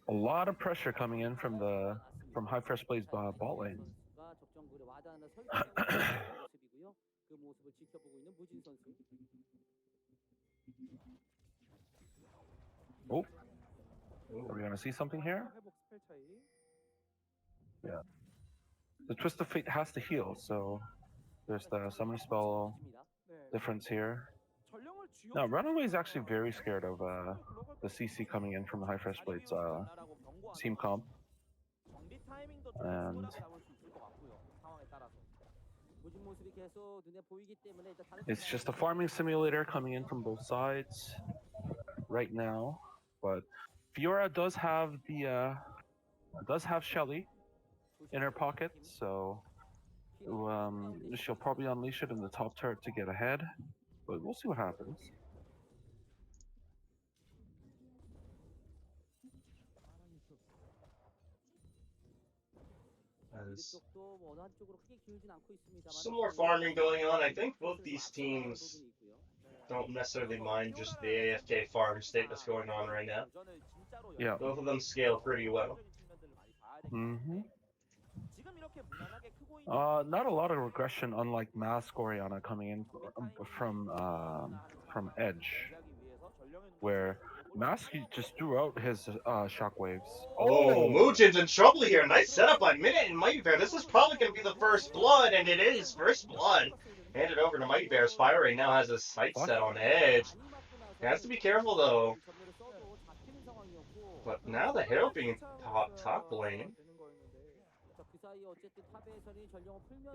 [SPEAKER 2] A lot of pressure coming in from hyFresh Blade's bot lane. Oh, are we gonna see something here? Yeah. The Twist of Fate has to heal, so there's the summoner spell difference here. Now, RunAway is actually very scared of the CC coming in from the hyFresh Blade's team comp. And it's just a farming simulator coming in from both sides right now. But Fiora does have Shelly in her pocket, so she'll probably unleash it in the top turret to get ahead. But we'll see what happens.
[SPEAKER 1] Some more farming going on. I think both these teams don't necessarily mind just the AFK farm state that's going on right now.
[SPEAKER 2] Yeah.
[SPEAKER 1] Both of them scale pretty well.
[SPEAKER 2] Mm-hmm. Not a lot of regression, unlike Mask Oriana coming in from Edge, where Mask just threw out his shockwaves.
[SPEAKER 1] Oh, Muujin's in trouble here. Nice setup by Minute and Mighty Bear. This is probably going to be the first blood, and it is first blood. Handed over to Mighty Bear's Fire right now has his sight set on Edge. He has to be careful though. But now the Herald being top lane.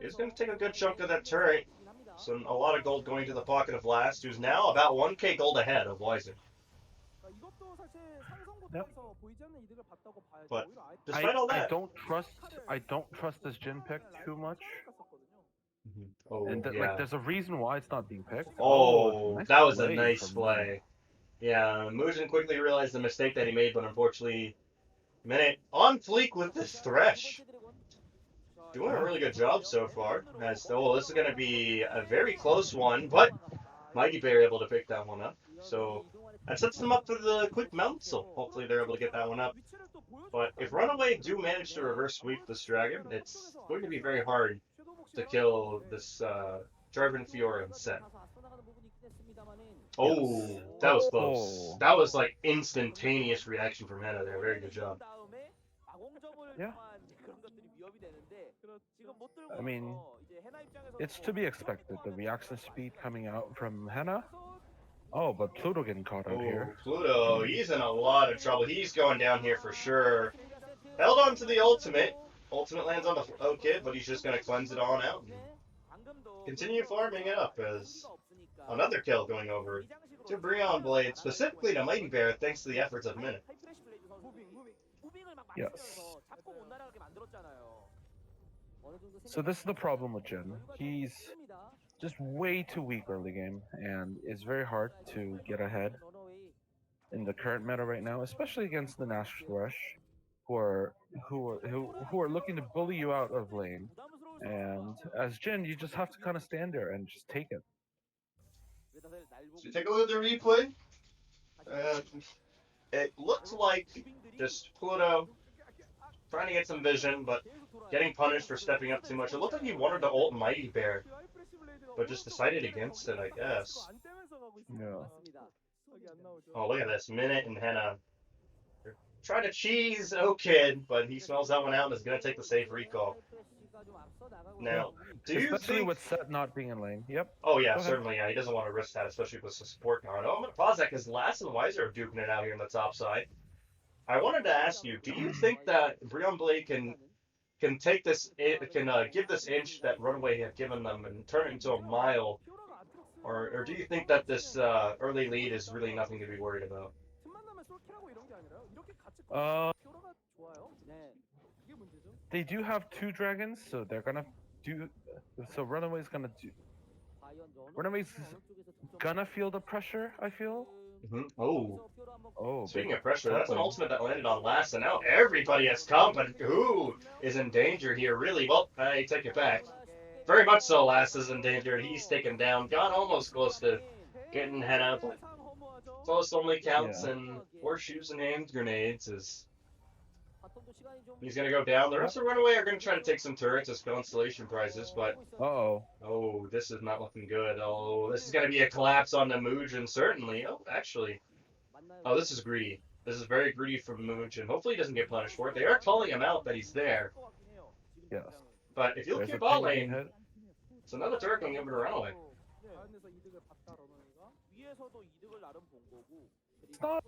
[SPEAKER 1] He's going to take a good chunk of that turret. So a lot of gold going to the pocket of Last, who's now about 1k gold ahead of Wiser.
[SPEAKER 2] Yep.
[SPEAKER 1] But despite all that,
[SPEAKER 2] I don't trust this Jin pick too much.
[SPEAKER 1] Oh,
[SPEAKER 2] and
[SPEAKER 1] yeah.
[SPEAKER 2] there's a reason why it's not being picked.
[SPEAKER 1] Oh,
[SPEAKER 2] nice
[SPEAKER 1] that was a
[SPEAKER 2] play
[SPEAKER 1] nice
[SPEAKER 2] from
[SPEAKER 1] play. Yeah, Muujin quickly realized the mistake that he made, but unfortunately, Minute on fleek with this Thresh. Doing a really good job so far. This is going to be a very close one, but Mighty Bear able to pick that one up. So that sets them up for the quick mount, so hopefully they're able to get that one up. But if RunAway do manage to reverse sweep this dragon, it's going to be very hard to kill this Jarvan Fiora in set. Oh, that was close. That was like instantaneous reaction from Hannah there. Very good job.
[SPEAKER 2] Yeah. I mean, it's to be expected. The reaction speed coming out from Hannah. Oh, but Pluto getting caught out here.
[SPEAKER 1] Pluto, he's in a lot of trouble. He's going down here for sure. Held on to the ultimate. Ultimate lands on the kid, but he's just going to cleanse it on out. Continue farming it up as another kill going over to Freon Blade, specifically to Mighty Bear, thanks to the efforts of Minute.
[SPEAKER 2] Yes. So this is the problem with Jin. He's just way too weak early game, and it's very hard to get ahead in the current meta right now, especially against the Nash Thresh, who are looking to bully you out of lane. And as Jin, you just have to kind of stand there and just take it.
[SPEAKER 1] So take a look at the replay. It looks like just Pluto trying to get some vision, but getting punished for stepping up too much. It looked like he wanted to ult Mighty Bear, but just decided against it, I guess.
[SPEAKER 2] Yeah.
[SPEAKER 1] Oh, look at this. Minute and Henna. Trying to cheese Okid, but he smells that one out and is going to take the safe recall. Now, do you
[SPEAKER 2] Especially
[SPEAKER 1] think...
[SPEAKER 2] with Set not being in lane. Yep.
[SPEAKER 1] Oh, yeah,
[SPEAKER 2] Go ahead.
[SPEAKER 1] certainly. Yeah, he doesn't want to risk that, especially with the support card. Oh, I'm going to pause that because Lass and Weiser are duking it out here on the top side. I wanted to ask you, do you think that Breon Blade can take this, give this inch that RunAway had given them and turn it into a mile? Or do you think that this early lead is really nothing to be worried about?
[SPEAKER 2] They do have 2 dragons, so they're gonna do. So Runaway's gonna do. Runaway's gonna feel the pressure. I feel.
[SPEAKER 1] Mm-hmm. Oh.
[SPEAKER 2] Oh.
[SPEAKER 1] Speaking
[SPEAKER 2] big
[SPEAKER 1] of pressure, that's an
[SPEAKER 2] top lane.
[SPEAKER 1] ultimate that landed on last, and now everybody has come, but who is in danger here, really? Well, I take it back. Very much so, Last is in danger. He's taken down. Got almost close to getting Henna, but close only counts, and horseshoes and hand grenades is... He's going to go down. The rest of RunAway are going to try to take some turrets as constellation prizes, but...
[SPEAKER 2] Uh-oh.
[SPEAKER 1] Oh, this is not looking good. Oh, this is going to be a collapse on the Muujin, certainly. Oh, actually... Oh, this is greedy. This is very greedy from Muujin. Hopefully he doesn't get punished for it. They are calling him out that he's there.
[SPEAKER 2] Yes.
[SPEAKER 1] But if you look
[SPEAKER 2] There's
[SPEAKER 1] at
[SPEAKER 2] a
[SPEAKER 1] bot
[SPEAKER 2] ping
[SPEAKER 1] lane,
[SPEAKER 2] hit.
[SPEAKER 1] it's another turret going over to RunAway.
[SPEAKER 2] It's not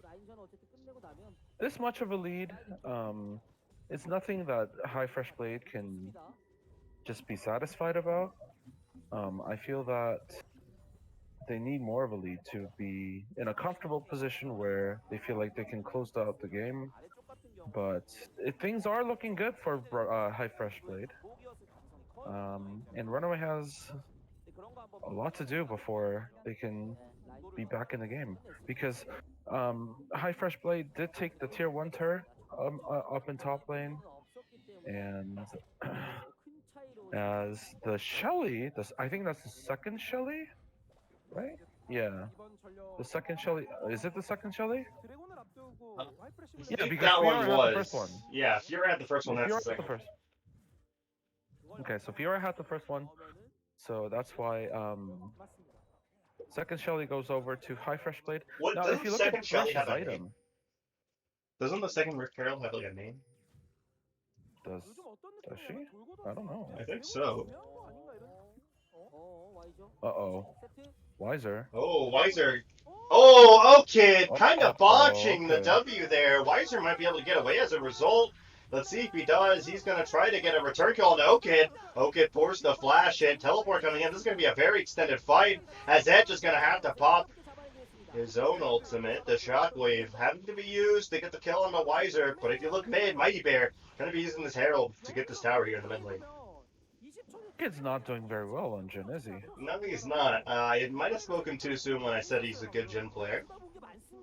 [SPEAKER 2] this much of a lead. It's nothing that hyFresh Blade can just be satisfied about. I feel that they need more of a lead to be in a comfortable position where they feel like they can close out the game. But things are looking good for hyFresh Blade. And RunAway has a lot to do before they can be back in the game, because hyFresh Blade did take the tier 1 turret up in top lane, and as the Shelly, I think that's the second Shelly, right? Yeah, the second Shelly. Is it the second Shelly?
[SPEAKER 1] I think
[SPEAKER 2] because
[SPEAKER 1] that
[SPEAKER 2] Fiora
[SPEAKER 1] one
[SPEAKER 2] had
[SPEAKER 1] was.
[SPEAKER 2] the first one.
[SPEAKER 1] Yeah, Fiora had the first one. That's
[SPEAKER 2] Fiora
[SPEAKER 1] the
[SPEAKER 2] had the
[SPEAKER 1] second.
[SPEAKER 2] first. Okay, so Fiora had the first one, so that's why second Shelly goes over to hyFresh Blade.
[SPEAKER 1] What
[SPEAKER 2] Now,
[SPEAKER 1] doesn't
[SPEAKER 2] if you
[SPEAKER 1] the
[SPEAKER 2] look
[SPEAKER 1] second
[SPEAKER 2] at
[SPEAKER 1] Shelly
[SPEAKER 2] Thresh's
[SPEAKER 1] have a
[SPEAKER 2] item,
[SPEAKER 1] name? Doesn't the second Rift Herald have like a name?
[SPEAKER 2] does she? I don't know.
[SPEAKER 1] I think so.
[SPEAKER 2] Uh-oh. Weiser.
[SPEAKER 1] Oh, Weiser. Oh, okay. Kind of
[SPEAKER 2] Oh,
[SPEAKER 1] botching the
[SPEAKER 2] okay.
[SPEAKER 1] W there. Weiser might be able to get away as a result. Let's see if he does. He's going to try to get a return call to Okid. Okid forced the flash hit. Teleport coming in. This is going to be a very extended fight, as Edge is going to have to pop his own ultimate. The Shockwave having to be used to get the kill on the Weiser. But if you look mid, Mighty Bear going to be using this Herald to get this tower here in the mid lane.
[SPEAKER 2] Kid's not doing very well on Jhin, is he?
[SPEAKER 1] No, he's not. I might have spoken too soon when I said he's a good Jhin player.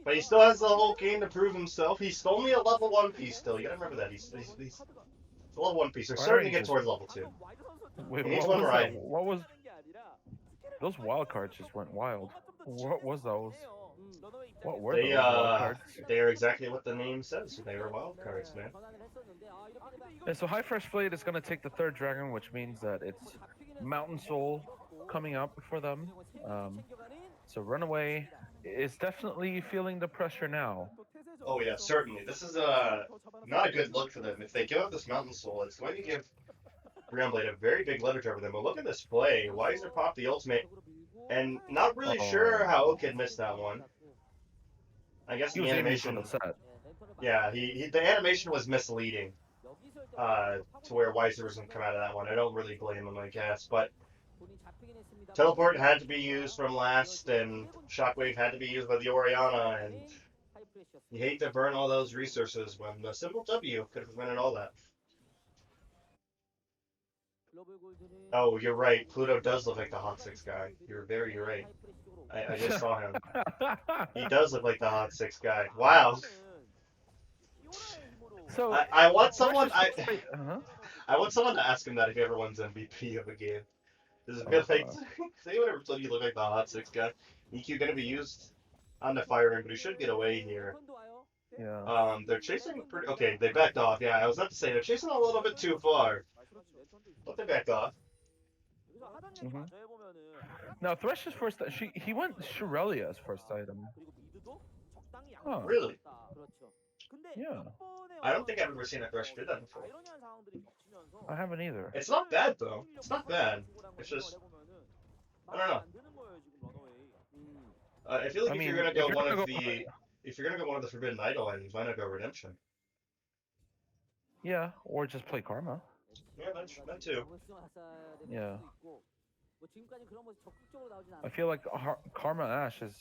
[SPEAKER 1] But he still has the whole game to prove himself. He's only a level 1 piece still. You gotta remember that. He's a level 1 piece. They're starting to get towards level 2.
[SPEAKER 2] Wait,
[SPEAKER 1] He needs
[SPEAKER 2] what
[SPEAKER 1] one
[SPEAKER 2] was
[SPEAKER 1] right.
[SPEAKER 2] that? What was... Those wild cards just went wild. What was those? What were those wild cards?
[SPEAKER 1] They are exactly what the name says. They are wild cards, man.
[SPEAKER 2] And so hyFresh Blade is going to take the 3rd dragon, which means that it's Mountain Soul coming up for them. So RunAway is definitely feeling the pressure now.
[SPEAKER 1] Oh yeah, certainly. This is not a good look for them. If they give up this Mountain Soul, it's going to give Breon Blade a very big leverage over them. But look at this play. Weiser popped the ultimate, and not really sure how Okid missed that one. I guess
[SPEAKER 2] He
[SPEAKER 1] the
[SPEAKER 2] was aiming
[SPEAKER 1] animation.
[SPEAKER 2] for the set.
[SPEAKER 1] Yeah, the animation was misleading. To where Weiser was going to come out of that one. I don't really blame him, I guess. But Teleport had to be used from last, and Shockwave had to be used by the Orianna, and you hate to burn all those resources when the simple W could have prevented all that. Oh, you're right. Pluto does look like the Hot 6 guy. You're right. I just saw him. He does look like the Hot 6 guy. Wow.
[SPEAKER 2] So
[SPEAKER 1] I want someone.
[SPEAKER 2] uh-huh.
[SPEAKER 1] I want someone to ask him that if he ever wins MVP of a game. Does it feel like anyone ever told you look like the Hot 6 guy? EQ gonna be used on the fire ring, but he should get away here.
[SPEAKER 2] Yeah.
[SPEAKER 1] They're chasing pretty. Okay, they backed off. Yeah, I was about to say they're chasing a little bit too far, but they backed off.
[SPEAKER 2] hmm Now Thresh's first, he went Shirelia's first item. Huh.
[SPEAKER 1] Really?
[SPEAKER 2] Yeah.
[SPEAKER 1] I don't think I've ever seen a Thresh do that before.
[SPEAKER 2] I haven't either.
[SPEAKER 1] It's not bad though. It's not bad. It's just I don't know. I feel like
[SPEAKER 2] I
[SPEAKER 1] if
[SPEAKER 2] mean,
[SPEAKER 1] you're gonna
[SPEAKER 2] if
[SPEAKER 1] go
[SPEAKER 2] you're
[SPEAKER 1] one
[SPEAKER 2] gonna
[SPEAKER 1] of
[SPEAKER 2] go,
[SPEAKER 1] the if you're gonna go one of the Forbidden Idol items, why not go Redemption?
[SPEAKER 2] yeah, or just play Karma.
[SPEAKER 1] Yeah, that too.
[SPEAKER 2] Yeah. I feel like Karma Ash is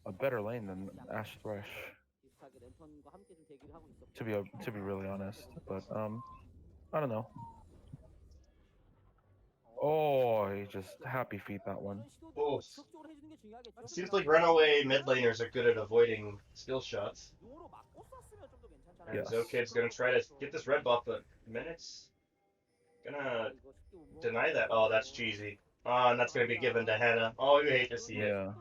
[SPEAKER 2] a better lane than Ash Thresh. To be really honest, but I don't know. Oh, he just happy feet that one.
[SPEAKER 1] Oh, it seems like RunAway mid laners are good at avoiding skill shots. And
[SPEAKER 2] Yes.
[SPEAKER 1] Zokid's gonna try to get this red buff, but Minutes gonna deny that. Oh, that's cheesy. Oh, and that's gonna be given to Hannah. Oh, you hate to see it.
[SPEAKER 2] Yeah.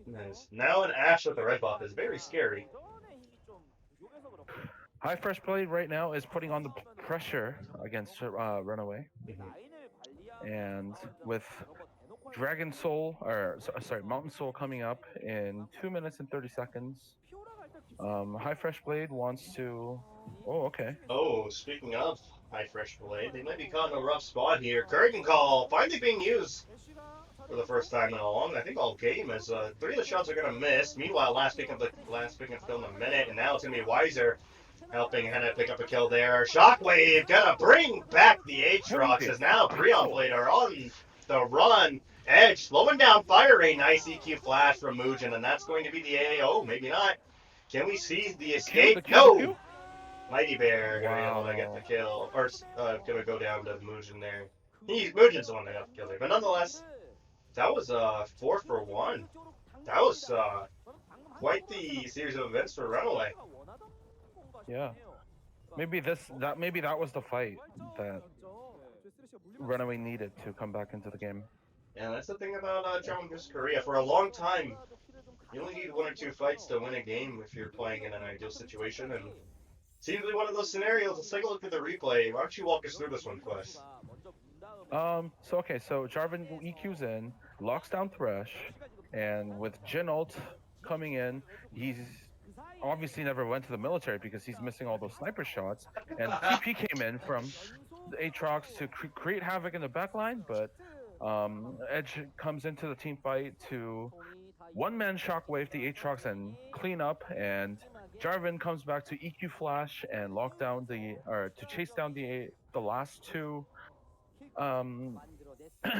[SPEAKER 1] Nice. Now an Ash with the red buff is very scary.
[SPEAKER 2] hyFresh Blade right now is putting on the pressure against RunAway, and with Dragon Soul, or sorry, Mountain Soul coming up in 2 minutes and 30 seconds. hyFresh Blade wants to. Oh, okay.
[SPEAKER 1] Oh, speaking of hyFresh Blade, they might be caught in a rough spot here. Curtain Call finally being used for the first time in a long, I think, all game, as 3 of the shots are gonna miss. Meanwhile, last pick of still in a minute, and now it's gonna be Wiser helping Hannah pick up a kill there. Shockwave gonna bring back the Aatrox, as now Breon Blade are on the run. Edge slowing down fire rate. Nice EQ flash from Mugen, and that's going to be the AO. Maybe not. Can we see the escape? No! Mighty Bear gonna be able to get the kill, or gonna go down to Mugen there. Mugen's the one that got the kill there, but nonetheless, that was 4 for 1. That was quite the series of events for RunAway.
[SPEAKER 2] Yeah. Maybe that was the fight that RunAway needed to come back into the game.
[SPEAKER 1] Yeah, that's the thing about Challengers Korea. For a long time, you only need 1 or 2 fights to win a game if you're playing in an ideal situation, and seems to be one of those scenarios. Let's take a look at the replay. Why don't you walk us through this one, Quest?
[SPEAKER 2] So Jarvan EQs in, locks down Thresh, and with Jhin ult coming in, he's obviously never went to the military because he's missing all those sniper shots. And TP came in from the Aatrox to create havoc in the backline, but Edge comes into the team fight to one-man shockwave the Aatrox and clean up, and Jarvan comes back to EQ flash and lock down to chase down the last 2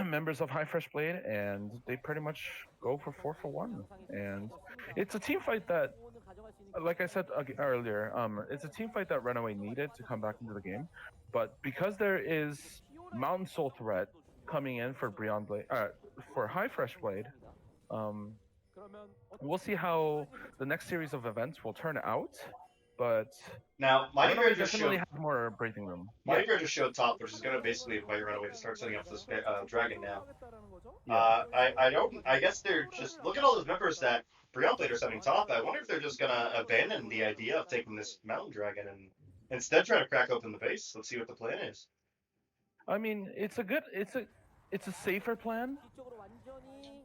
[SPEAKER 2] members of hyFresh Blade, and they pretty much go for 4 for 1. And it's a team fight that, like I said earlier, it's a team fight that RunAway needed to come back into the game. But because there is Mountain Soul threat coming in for Breon Blade, for hyFresh Blade, we'll see how the next series of events will turn out. But
[SPEAKER 1] now, Mighty Bear just
[SPEAKER 2] definitely have more breathing room.
[SPEAKER 1] Mighty Bear just showed top, which is going to basically invite RunAway to start setting up this dragon now. I guess they're just look at all those members that Breon Blade are setting top. I wonder if they're just going to abandon the idea of taking this mountain dragon and instead try to crack open the base. Let's see what the plan is.
[SPEAKER 2] I mean, it's a safer plan,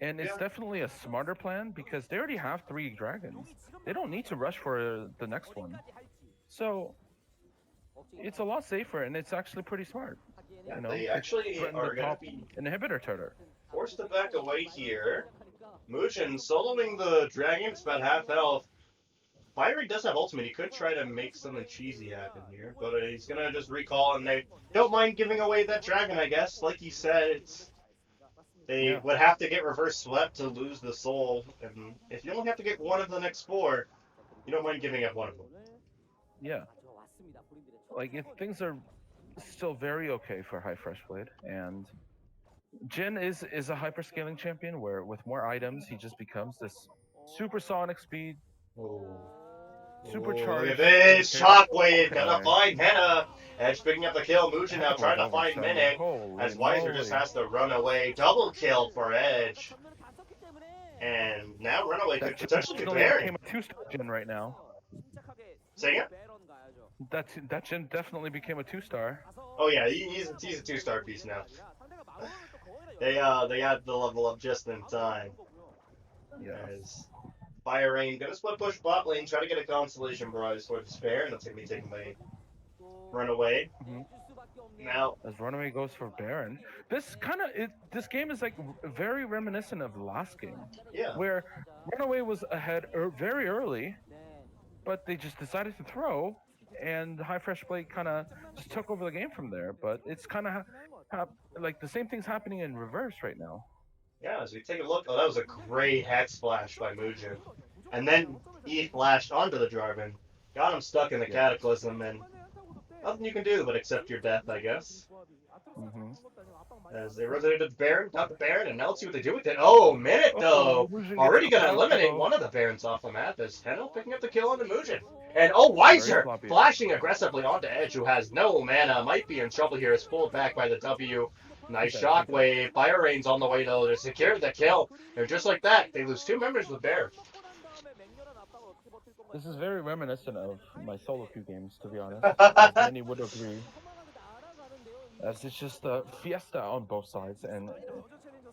[SPEAKER 2] and it's definitely a smarter plan because they already have 3 dragons. They don't need to rush for the next one. So it's a lot safer, and it's actually pretty smart.
[SPEAKER 1] Yeah,
[SPEAKER 2] you know,
[SPEAKER 1] they actually are going to be
[SPEAKER 2] inhibitor turret.
[SPEAKER 1] Forced to back away here. Mugen soloing the dragon. It's about half health. Fiery does have ultimate. He could try to make something cheesy happen here, but he's going to just recall, and they don't mind giving away that dragon, I guess. Like you said, they would have to get reverse swept to lose the soul, and if you only have to get 1 of the next 4, you don't mind giving up 1 of them.
[SPEAKER 2] Yeah. Like, if things are still very okay for hyFresh Blade, and Jhin is a hyper-scaling champion where with more items, he just becomes this supersonic speed. Supercharged.
[SPEAKER 1] Look at this! Shockwave gonna find Hannah! Edge picking up the kill. Mugen now trying to find Minute as Wiser just has to run away. Double kill for Edge. And now RunAway could
[SPEAKER 2] That
[SPEAKER 1] potentially be
[SPEAKER 2] definitely
[SPEAKER 1] Baron.
[SPEAKER 2] became a 2-star gen right now.
[SPEAKER 1] Say again?
[SPEAKER 2] That gen definitely became a 2-star.
[SPEAKER 1] Oh yeah, he's a 2-star piece now. They had the level up just in time.
[SPEAKER 2] Yeah.
[SPEAKER 1] As Fire Rain gonna split push bot lane, try to get a constellation barrage for Despair, and that's gonna be taken by RunAway.
[SPEAKER 2] Mhm.
[SPEAKER 1] Now,
[SPEAKER 2] As RunAway goes for Baron, this game is like very reminiscent of the last game,
[SPEAKER 1] yeah,
[SPEAKER 2] where RunAway was ahead very early, but they just decided to throw, and hyFresh Blade kind of just took over the game from there. But it's kind of like the same thing's happening in reverse right now.
[SPEAKER 1] yeah. As we take a look, oh, that was a great head splash by Muujin, and then he flashed onto the Jarvan, got him stuck in the
[SPEAKER 2] Yeah.
[SPEAKER 1] Cataclysm, and nothing you can do but accept your death, I guess.
[SPEAKER 2] Mm-hmm.
[SPEAKER 1] As they rotated the Baron, got the Baron, and now let's see what they do with it. Oh, minute though!
[SPEAKER 2] Muujin gets
[SPEAKER 1] Already
[SPEAKER 2] caught
[SPEAKER 1] gonna
[SPEAKER 2] out,
[SPEAKER 1] eliminate
[SPEAKER 2] though.
[SPEAKER 1] one of the Barons off the map as Tenno picking up the kill on the Muujin. And oh, Weiser
[SPEAKER 2] sloppy.
[SPEAKER 1] flashing aggressively onto Edge, who has no mana, might be in trouble here, is pulled back by the W. Nice
[SPEAKER 2] He's dead.
[SPEAKER 1] shockwave. Fire Rain's on the way though to secure the kill. And just like that, they lose 2 members with Baron.
[SPEAKER 2] This is very reminiscent of my solo queue games, to be honest. As many would agree. As it's just a fiesta on both sides, and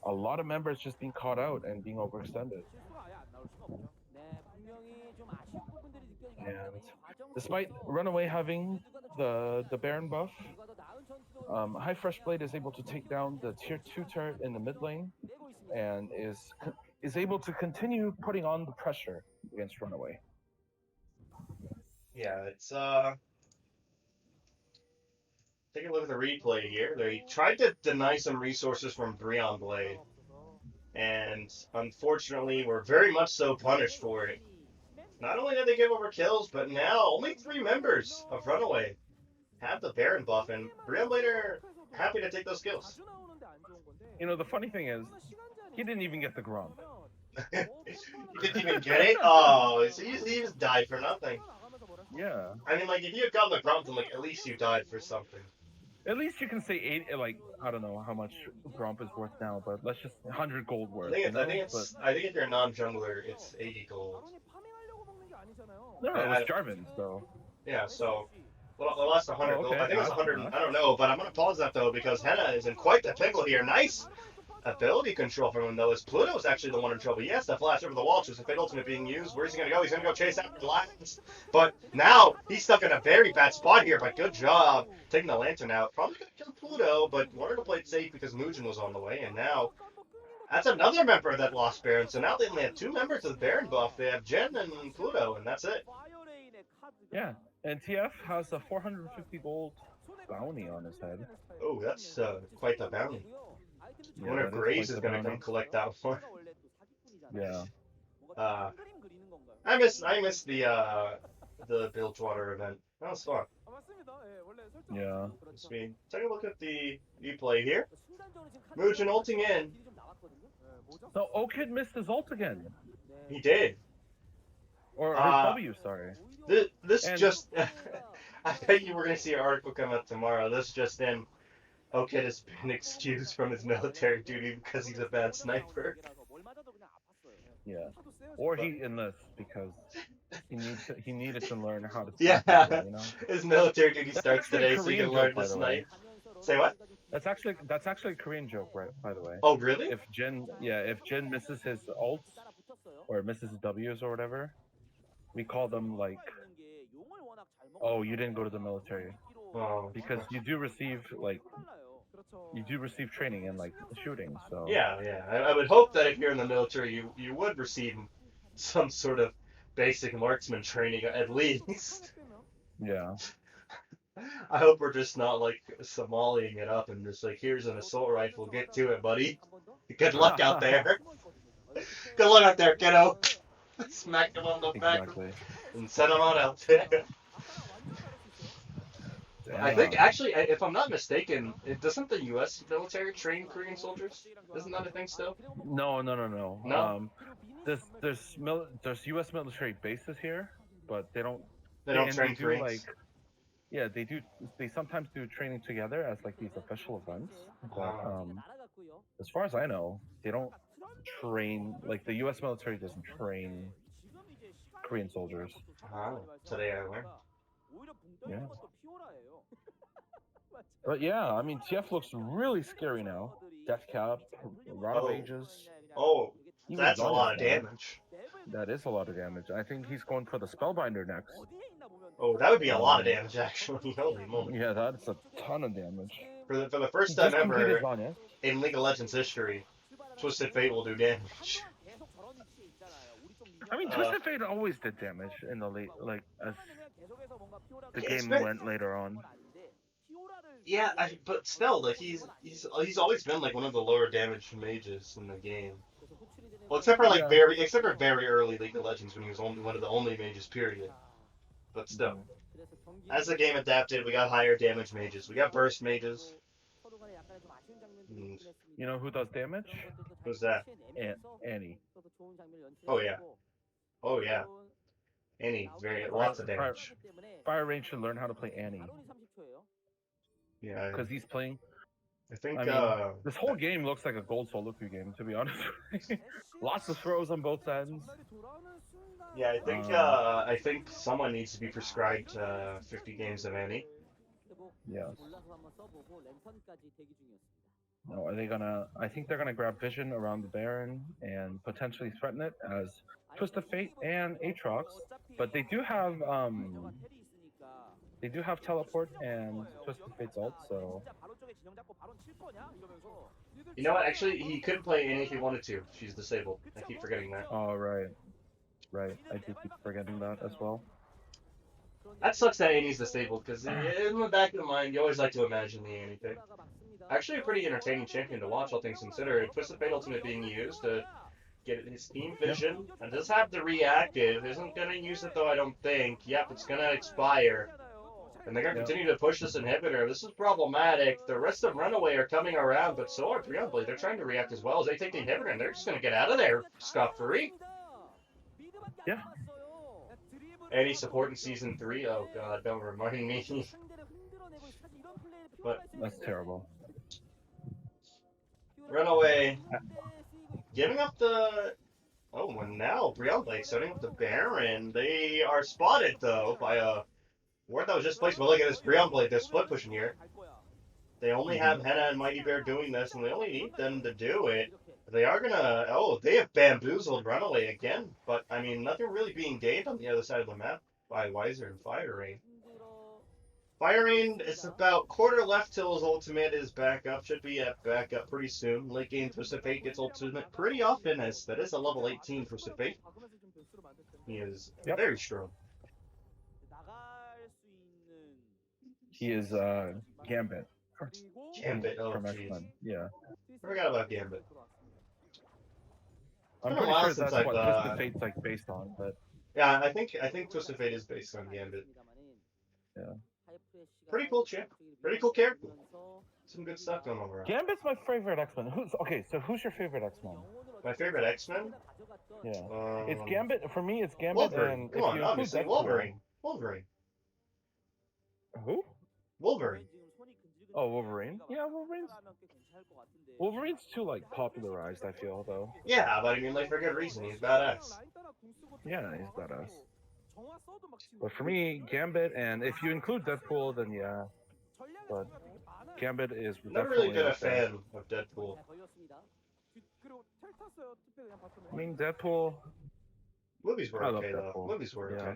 [SPEAKER 2] a lot of members just being caught out and being overextended. And despite RunAway having the Baron buff, hyFresh Blade is able to take down the tier 2 turret in the mid lane, and is able to continue putting on the pressure against RunAway.
[SPEAKER 1] Yeah, it's take a look at the replay here. They tried to deny some resources from Breon Blade, and unfortunately were very much so punished for it. Not only did they give over kills, but now only 3 members of RunAway have the Baron buff, and Breon Blade are happy to take those kills.
[SPEAKER 2] You know, the funny thing is, he didn't even get the Gromp.
[SPEAKER 1] You didn't even get it? Oh, so he just died for nothing.
[SPEAKER 2] Yeah.
[SPEAKER 1] I mean, like, if you had gotten the Gromp, then, like, at least you died for something.
[SPEAKER 2] At least you can say 8, like, I don't know how much Gromp is worth now, but let's just 100 gold worth.
[SPEAKER 1] I think if you're a non-jungler, it's 80 gold.
[SPEAKER 2] No, it was Jarvan, so.
[SPEAKER 1] Yeah, so well, I lost 100 gold.
[SPEAKER 2] okay.
[SPEAKER 1] I think it was 100. I don't know, but I'm gonna pause that though because Henna is in quite the pickle here. Nice ability control from him though. As Pluto is actually the one in trouble. Yes, that flash over the wall, just a Fate Ultimate being used. Where's he gonna go? He's gonna go chase after the Lions. But now he's stuck in a very bad spot here. But good job taking the Lantern out. Probably gonna kill Pluto, but wanted to play it safe because Muujin was on the way, and now. That's another member that lost Baron. So now they only have 2 members of the Baron buff. They have Jen and Pluto, and that's it.
[SPEAKER 2] Yeah, and TF has a 450 gold bounty on his head.
[SPEAKER 1] Oh, that's quite the bounty. I
[SPEAKER 2] Yeah,
[SPEAKER 1] wonder if
[SPEAKER 2] that is
[SPEAKER 1] Graves
[SPEAKER 2] quite
[SPEAKER 1] is
[SPEAKER 2] the
[SPEAKER 1] gonna
[SPEAKER 2] bounty.
[SPEAKER 1] come collect that one.
[SPEAKER 2] Yeah.
[SPEAKER 1] I miss the Bilgewater event. That was fun.
[SPEAKER 2] Yeah.
[SPEAKER 1] Let's take a look at the replay here. Muujin ulting in.
[SPEAKER 2] So Okid missed his ult again.
[SPEAKER 1] He did.
[SPEAKER 2] Or his W, sorry.
[SPEAKER 1] This
[SPEAKER 2] And-
[SPEAKER 1] just. I bet you were gonna see an article come out tomorrow. This just in. Okid has been excused from his military duty because he's a bad sniper.
[SPEAKER 2] Yeah. Or he enlists because he needed to learn how to
[SPEAKER 1] Yeah,
[SPEAKER 2] snipe better, you know?
[SPEAKER 1] his military duty
[SPEAKER 2] That's
[SPEAKER 1] starts
[SPEAKER 2] actually a
[SPEAKER 1] today, so he
[SPEAKER 2] Korean
[SPEAKER 1] can learn
[SPEAKER 2] joke, by
[SPEAKER 1] to
[SPEAKER 2] the way.
[SPEAKER 1] snipe. Say what?
[SPEAKER 2] That's actually a Korean joke, right? By the way.
[SPEAKER 1] Oh, really?
[SPEAKER 2] If Jin misses his ults or misses his W's or whatever, we call them like, oh, you didn't go to the military,
[SPEAKER 1] Oh.
[SPEAKER 2] because you do receive training in like shooting. So
[SPEAKER 1] Yeah. I would hope that if you're in the military, you would receive some sort of basic marksman training at least.
[SPEAKER 2] yeah.
[SPEAKER 1] I hope we're just not like Somaliing it up and just like, here's an assault rifle, get to it, buddy. Good luck out there. Good luck out there, kiddo. Smack him on the back
[SPEAKER 2] Exactly.
[SPEAKER 1] and send him on out there. I think
[SPEAKER 2] Damn.
[SPEAKER 1] actually, if I'm not mistaken, doesn't the U.S. military train Korean soldiers? Isn't that a thing still?
[SPEAKER 2] No.
[SPEAKER 1] No?
[SPEAKER 2] There's U.S. military bases here, but they don't.
[SPEAKER 1] They don't
[SPEAKER 2] and
[SPEAKER 1] train
[SPEAKER 2] they do,
[SPEAKER 1] Koreans.
[SPEAKER 2] like, yeah, they do. They sometimes do training together as like these official events. But as far as I know, they don't train, like the U.S. military doesn't train Korean soldiers.
[SPEAKER 1] Today I learned.
[SPEAKER 2] Yeah. But yeah, I mean, TF looks really scary now. Death Cap, Rod of
[SPEAKER 1] Oh.
[SPEAKER 2] Ages.
[SPEAKER 1] Oh,
[SPEAKER 2] Even
[SPEAKER 1] that's a
[SPEAKER 2] Zonya's
[SPEAKER 1] lot of
[SPEAKER 2] down.
[SPEAKER 1] damage.
[SPEAKER 2] That is a lot of damage. I think he's going for the Spellbinder next.
[SPEAKER 1] Oh, that would be a lot of damage, actually. Holy moly.
[SPEAKER 2] Yeah, that's a ton of damage.
[SPEAKER 1] For the
[SPEAKER 2] He
[SPEAKER 1] first time
[SPEAKER 2] just completed
[SPEAKER 1] ever
[SPEAKER 2] Zonya.
[SPEAKER 1] in League of Legends history, Twisted Fate will do damage.
[SPEAKER 2] I mean, Twisted Fate always did damage in the late, like, as the
[SPEAKER 1] It's
[SPEAKER 2] game
[SPEAKER 1] been-
[SPEAKER 2] went later on.
[SPEAKER 1] Yeah, but still, like he's always been like one of the lower damage mages in the game. Well, except for
[SPEAKER 2] Yeah.
[SPEAKER 1] very early League of Legends when he was only one of the only mages. Period. But still, as the game adapted, we got higher damage mages. We got burst mages. And
[SPEAKER 2] You know who does damage?
[SPEAKER 1] who's that?
[SPEAKER 2] Annie.
[SPEAKER 1] Oh yeah. Oh yeah. Annie, lots of damage.
[SPEAKER 2] Fire Range should learn how to play Annie.
[SPEAKER 1] Yeah,
[SPEAKER 2] Because he's playing.
[SPEAKER 1] I think
[SPEAKER 2] I mean, this whole game looks like a gold solo queue game, to be honest. Lots of throws on both ends.
[SPEAKER 1] yeah, I think someone needs to be prescribed 50 games of Annie.
[SPEAKER 2] Yes. No, are they gonna? I think they're gonna grab Vision around the Baron and potentially threaten it as Twist of Fate and Aatrox, but they do have teleport and Twist of Fate's ult, so.
[SPEAKER 1] You know what? Actually, he could play Annie if he wanted to. She's disabled. I keep forgetting that.
[SPEAKER 2] Oh right. I do keep forgetting that as well.
[SPEAKER 1] That sucks that Annie's disabled, because in the back of the mind, you always like to imagine the Annie thing. Actually, a pretty entertaining champion to watch, all things considered. Twisted Fate Ultimate being used to get his team vision, and does have the reactive. Isn't going to use it, though, I don't think. Yep, it's going to expire. And they're going to continue to push this inhibitor. This is problematic. The rest of RunAway are coming around, but so are BRB. They're trying to react as well as they take the inhibitor, and they're just going to get out of there scot-free.
[SPEAKER 2] Yeah.
[SPEAKER 1] Any support in Season 3? Oh god, don't remind me. But
[SPEAKER 2] That's terrible.
[SPEAKER 1] RunAway giving up the... Oh, and now BRB setting up the Baron. They are spotted, though, by a ward that was just placed. But look at this BRB, they're split pushing here. They only have Henna and Mighty Bear doing this, and they only need them to do it. They are gonna... Oh, they have bamboozled RunAway again. But, I mean, nothing really being gained on the other side of the map by Weiser and Fire Rain. Fire Rain is about quarter left till his ultimate is back up. Should be back up pretty soon. Late game Twisted Fate gets ultimate pretty often, as that is a level 18 Twisted Fate. He is very strong.
[SPEAKER 2] He is Gambit.
[SPEAKER 1] Gambit, oh
[SPEAKER 2] from
[SPEAKER 1] jeez.
[SPEAKER 2] X-Men. Yeah.
[SPEAKER 1] I forgot about Gambit.
[SPEAKER 2] I'm
[SPEAKER 1] been a
[SPEAKER 2] pretty
[SPEAKER 1] while
[SPEAKER 2] sure
[SPEAKER 1] since
[SPEAKER 2] that's what
[SPEAKER 1] I've,
[SPEAKER 2] Twisted Fate's like based on, but
[SPEAKER 1] Yeah, I think Twisted Fate is based on Gambit.
[SPEAKER 2] yeah.
[SPEAKER 1] Pretty cool champ. Pretty cool character. Some good stuff going on around.
[SPEAKER 2] Gambit's my favorite X-Men. Who's your favorite X-Men?
[SPEAKER 1] My favorite X-Men?
[SPEAKER 2] Yeah. It's Gambit for me. It's Gambit
[SPEAKER 1] Wolverine.
[SPEAKER 2] and
[SPEAKER 1] Come
[SPEAKER 2] if
[SPEAKER 1] on,
[SPEAKER 2] you
[SPEAKER 1] obviously
[SPEAKER 2] include
[SPEAKER 1] Wolverine. Wolverine.
[SPEAKER 2] Who?
[SPEAKER 1] Wolverine.
[SPEAKER 2] Oh, Wolverine. Yeah, Wolverine's too like popularized. I feel though.
[SPEAKER 1] Yeah, but I mean, like for good reason. He's badass.
[SPEAKER 2] Yeah, he's badass. But for me, Gambit, and if you include Deadpool, then yeah. But Gambit is
[SPEAKER 1] Never
[SPEAKER 2] definitely
[SPEAKER 1] really been a
[SPEAKER 2] up there.
[SPEAKER 1] fan of Deadpool.
[SPEAKER 2] I mean, Deadpool.
[SPEAKER 1] Movies were
[SPEAKER 2] I love
[SPEAKER 1] okay though.
[SPEAKER 2] Deadpool.
[SPEAKER 1] Movies were
[SPEAKER 2] Yeah.
[SPEAKER 1] okay.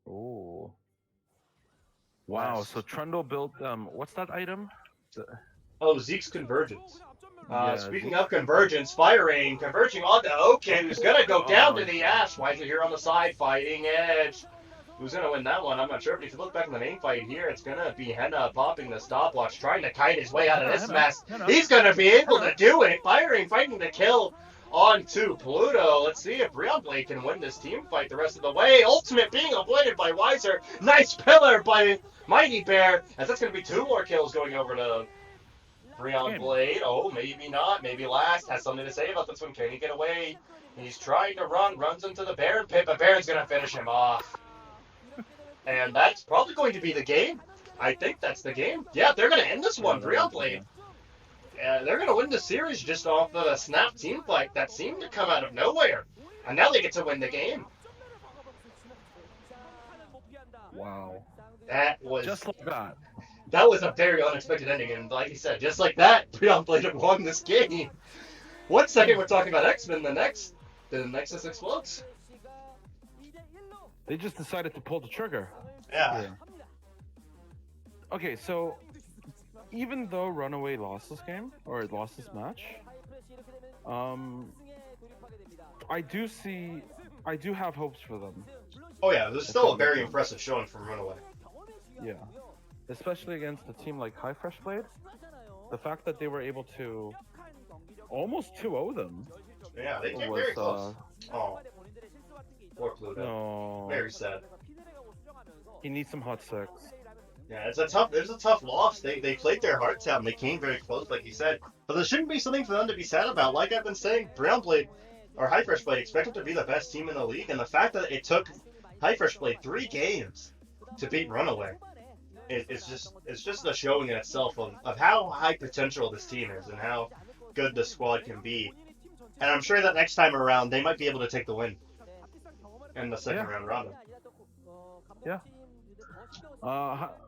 [SPEAKER 2] Ooh. Wow. So Trundle built what's that item?
[SPEAKER 1] Oh, Zeke's Convergence.
[SPEAKER 2] Yeah,
[SPEAKER 1] Speaking
[SPEAKER 2] Zeke.
[SPEAKER 1] of Convergence, Fire Rain converging onto Oaken, who's gonna go down to the Ash. Weiser here on the side fighting Edge. Who's gonna win that one? I'm not sure, but if you look back in the main fight here, it's gonna be Henna popping the stopwatch, trying to kite his way out of this mess. He's gonna be able to do it. Fire Rain fighting the kill onto Pluto. Let's see if BRB can win this team fight the rest of the way. Ultimate being avoided by Weiser. Nice pillar by Mighty Bear, as that's gonna be 2 more kills going over to BRB. Oh, maybe not. Maybe Last has something to say about this one. Can he get away? He's trying to runs into the Baron pit, but Baron's going to finish him off. And that's probably going to be the game. I think that's the game. Yeah, they're going to end this one. BRB they're going to win the series just off of a snap team fight that seemed to come out of nowhere. And now they get to win the game.
[SPEAKER 2] Wow.
[SPEAKER 1] That was
[SPEAKER 2] Just like that.
[SPEAKER 1] that was a very unexpected ending. And like you said, just like that, Breon Blade have won this game. 1 second we're talking about X-Men, the Nexus explodes.
[SPEAKER 2] They just decided to pull the trigger.
[SPEAKER 1] Yeah.
[SPEAKER 2] Okay, so even though Runaway lost this game or lost this match, I do have hopes for them.
[SPEAKER 1] Oh yeah, there's still a very impressive showing from Runaway.
[SPEAKER 2] Yeah, especially against a team like hyFresh played. The fact that they were able to almost 2-0 them.
[SPEAKER 1] Yeah, they came
[SPEAKER 2] was,
[SPEAKER 1] very close. Oh, poor Pluto.
[SPEAKER 2] No,
[SPEAKER 1] Very sad.
[SPEAKER 2] he needs some hot six.
[SPEAKER 1] Yeah, it's a tough loss. They played their hearts out and they came very close, like you said. But there shouldn't be something for them to be sad about. Like I've been saying, Brown played or hyFresh played expected to be the best team in the league, and the fact that it took hyFresh played 3 games to beat Runaway, it's just a showing in itself of how high potential this team is and how good the squad can be. And I'm sure that next time around they might be able to take the win in the second round.
[SPEAKER 2] Yeah.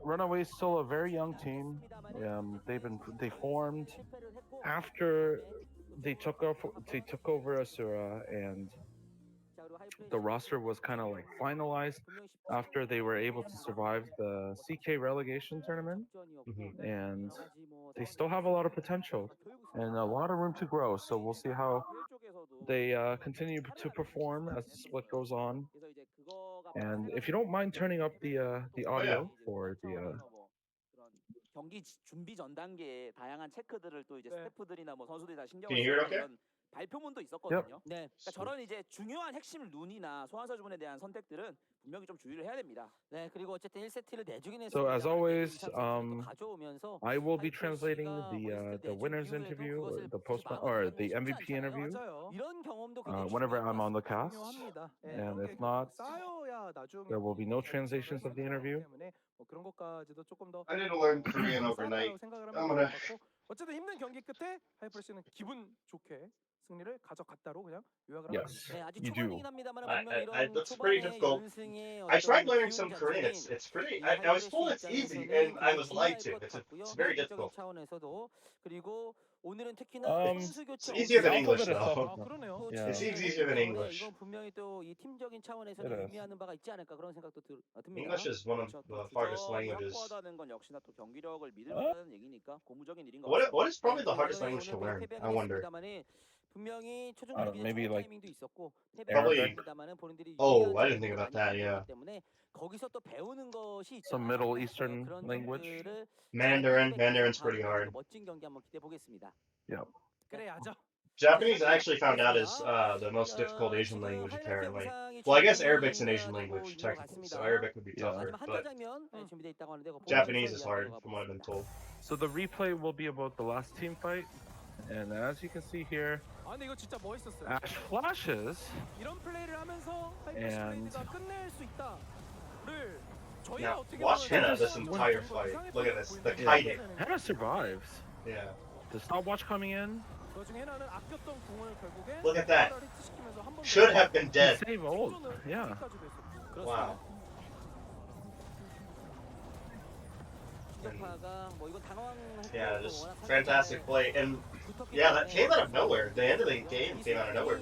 [SPEAKER 2] Runaway's still a very young team. They formed after they took over Asura, and the roster was kind of like finalized after they were able to survive the CK relegation tournament, and they still have a lot of potential and a lot of room to grow. So we'll see how they continue to perform as the split goes on. And if you don't mind turning up the audio for the
[SPEAKER 3] 경기 준비 전 단계에 다양한 체크들을 또 이제 스태프들이나 뭐 선수들이 다 신경을
[SPEAKER 1] Can you hear it
[SPEAKER 3] 쓰는
[SPEAKER 1] okay?
[SPEAKER 3] 이런 발표문도 있었거든요. 네, 그러니까 저런 이제 중요한 핵심 룬이나 소환사주문에 대한 선택들은 분명히 좀 주의를 해야 됩니다. 네, 그리고 어쨌든 1세트를 내주긴 했습니다.
[SPEAKER 2] So as always,
[SPEAKER 3] 가져오면서
[SPEAKER 2] I will be translating the winners interview, or the the MVP interview,
[SPEAKER 3] 이런 경험도
[SPEAKER 2] whenever I'm on the cast. And if not, there will be no translations of the interview.
[SPEAKER 4] 그런 것까지도 조금 더
[SPEAKER 1] I need to learn Korean overnight. I'm gonna.
[SPEAKER 4] 어쨌든 힘든 경기 끝에 하이프레시는 기분 좋게 승리를 가져갔다로 그냥 요약을
[SPEAKER 2] Yes,
[SPEAKER 3] 네, 아주
[SPEAKER 2] you do.
[SPEAKER 3] 초반이긴 합니다만 분명 이런
[SPEAKER 1] That's pretty
[SPEAKER 3] 초반에
[SPEAKER 1] difficult.
[SPEAKER 3] 연승의
[SPEAKER 1] I tried
[SPEAKER 3] 어떤
[SPEAKER 1] learning some
[SPEAKER 3] 기운
[SPEAKER 1] Korean.
[SPEAKER 3] 자체는
[SPEAKER 1] It's pretty.
[SPEAKER 3] 이
[SPEAKER 1] I was told it's
[SPEAKER 3] 하이프레시
[SPEAKER 1] easy,
[SPEAKER 3] 입장에서는
[SPEAKER 1] and I was
[SPEAKER 3] 굉장히
[SPEAKER 1] lied to.
[SPEAKER 3] 중요할 것 같고요.
[SPEAKER 1] It's very
[SPEAKER 3] 현실적인
[SPEAKER 1] difficult.
[SPEAKER 3] 차원에서도 그리고 오늘은 특히나 선수
[SPEAKER 1] It's
[SPEAKER 3] 교체
[SPEAKER 1] easier than
[SPEAKER 2] Some of
[SPEAKER 1] English,
[SPEAKER 2] it is
[SPEAKER 1] though.
[SPEAKER 2] tough.
[SPEAKER 4] 그러네요.
[SPEAKER 2] Yeah.
[SPEAKER 1] It's easier than English.
[SPEAKER 3] 이건 분명히 또 이 팀적인 차원에서는
[SPEAKER 2] It is.
[SPEAKER 3] 의미하는 바가 있지 않을까 그런 생각도 듭니다.
[SPEAKER 1] English is one of the farthest languages.
[SPEAKER 3] 확고하다는 건 역시나 또 경기력을 믿을 만한 얘기니까 고무적인 일인 것
[SPEAKER 1] What is probably the hardest language to learn? I wonder.
[SPEAKER 3] 분명히 최종
[SPEAKER 2] I don't know, maybe like
[SPEAKER 3] 타이밍도 있었고
[SPEAKER 1] Probably-
[SPEAKER 3] 본인들이
[SPEAKER 1] Oh, I didn't think about that. Yeah.
[SPEAKER 3] 때문에 거기서 또 배우는 것이
[SPEAKER 2] Some Middle Eastern
[SPEAKER 3] 그런
[SPEAKER 2] language.
[SPEAKER 3] 점들을
[SPEAKER 1] Mandarin's pretty hard.
[SPEAKER 3] 멋진 경기 한번 기대해 보겠습니다.
[SPEAKER 2] Yep.
[SPEAKER 4] 그래야죠.
[SPEAKER 1] Japanese I actually found out is the most difficult Asian language apparently. Well, I guess Arabic's an Asian language technically, so Arabic would be tougher, but Japanese is hard from what I've been told.
[SPEAKER 2] So the replay will be about the last team fight, and as you can see here,
[SPEAKER 4] 아 근데 이거 진짜 멋있었어요.
[SPEAKER 2] Ash flashes.
[SPEAKER 4] 이런 플레이를 하면서
[SPEAKER 2] And-
[SPEAKER 4] 하이프레시가 끝낼 수 있다를 저희가
[SPEAKER 1] Now,
[SPEAKER 4] 어떻게
[SPEAKER 1] watch
[SPEAKER 4] 보면
[SPEAKER 1] Hannah this entire fight. Look at this, the kiting.
[SPEAKER 2] Hannah survives.
[SPEAKER 1] Yeah.
[SPEAKER 2] The stopwatch coming in.
[SPEAKER 4] 그중 해나는 아꼈던 공을 결국에
[SPEAKER 1] Look at that.
[SPEAKER 4] 히트시키면서 한 번 더
[SPEAKER 1] Should have been dead.
[SPEAKER 2] Save ult. Yeah.
[SPEAKER 1] Wow. Yeah, just fantastic play. And yeah, that came out of nowhere. The end of the game came out of nowhere.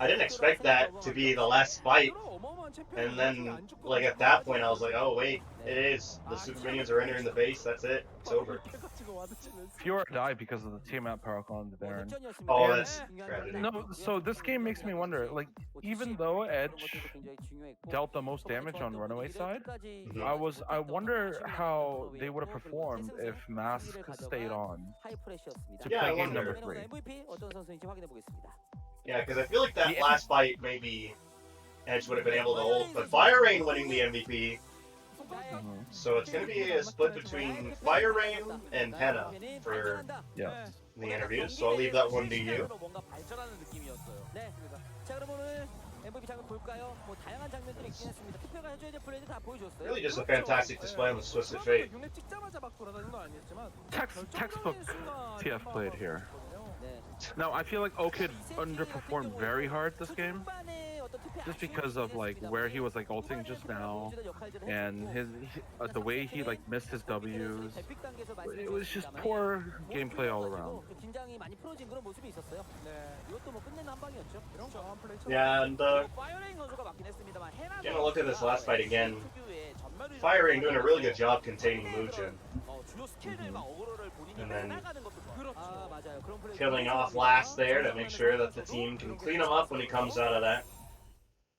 [SPEAKER 1] I didn't expect that to be the last fight. And then, like, at that point, I was like, oh, wait, it is. The super minions are entering the base. That's it. It's over.
[SPEAKER 2] Fiora died because of the Tiamat Paragon on the Baron.
[SPEAKER 1] Oh, that's tragedy.
[SPEAKER 2] No, so this game makes me wonder, like, even though Edge dealt the most damage on Runaway side, I wonder how they would have performed if Mask stayed on to
[SPEAKER 1] Yeah, I
[SPEAKER 2] play game
[SPEAKER 1] wonder.
[SPEAKER 2] number 3.
[SPEAKER 1] Yeah, because I feel like that last fight, maybe Edge would have been able to hold. But Fire Rain winning the MVP. So it's going to be a split between Fire Rain and Hannah for
[SPEAKER 2] Yeah.
[SPEAKER 1] the interviews. So I'll leave that one to you.
[SPEAKER 3] 자, 그럼 오늘 MVP 장면 볼까요? 뭐 다양한 장면들이 있긴 했습니다. 투표가 해줘야 될 플레이들 다 보여줬어요.
[SPEAKER 1] Really just a
[SPEAKER 4] 그렇죠.
[SPEAKER 1] fantastic display on the Twisted
[SPEAKER 4] 트럼프가
[SPEAKER 1] Fate.
[SPEAKER 4] 윤회 찍자마자 막 돌아다니는 건 아니었지만
[SPEAKER 2] Textbook
[SPEAKER 4] 결정적인 순간에
[SPEAKER 2] TF
[SPEAKER 4] 한번
[SPEAKER 2] played here.
[SPEAKER 4] 보여줬거든요.
[SPEAKER 3] 네.
[SPEAKER 2] Now I feel like Okid underperformed very hard this game,
[SPEAKER 3] 초중반에 어떤 투표에
[SPEAKER 2] just
[SPEAKER 3] 아쉬움이
[SPEAKER 2] because of like
[SPEAKER 3] 있긴
[SPEAKER 2] where he was
[SPEAKER 3] 했습니다만
[SPEAKER 2] like ulting just
[SPEAKER 3] 후반에는
[SPEAKER 2] now,
[SPEAKER 3] 보여주던 역할들을
[SPEAKER 2] and
[SPEAKER 3] 해줬고,
[SPEAKER 2] the way he like missed his W's.
[SPEAKER 3] 뱀픽 단계에서
[SPEAKER 2] It was just
[SPEAKER 3] 말씀드렸습니다만
[SPEAKER 2] poor
[SPEAKER 3] 몸이
[SPEAKER 2] gameplay all
[SPEAKER 3] 풀려가지고
[SPEAKER 2] around.
[SPEAKER 3] 좀 긴장이 많이 풀어진 그런 모습이 있었어요.
[SPEAKER 4] 네.
[SPEAKER 3] 이것도 뭐 끝내는 한 방이었죠.
[SPEAKER 4] 이런 과한 플레이
[SPEAKER 1] Yeah, and
[SPEAKER 3] 파이어레인 선수가 맞긴 했습니다만
[SPEAKER 1] gonna look at this last fight again.
[SPEAKER 3] 특유의
[SPEAKER 1] Firing doing a really good job containing Mujin.
[SPEAKER 3] 주요 스킬들과 어그로를 본인이
[SPEAKER 1] And then
[SPEAKER 3] 나가는 것도 좋아요. 아, 맞아요. 그런 플레이
[SPEAKER 1] killing off last there to make sure that the team can clean him up when he comes out of that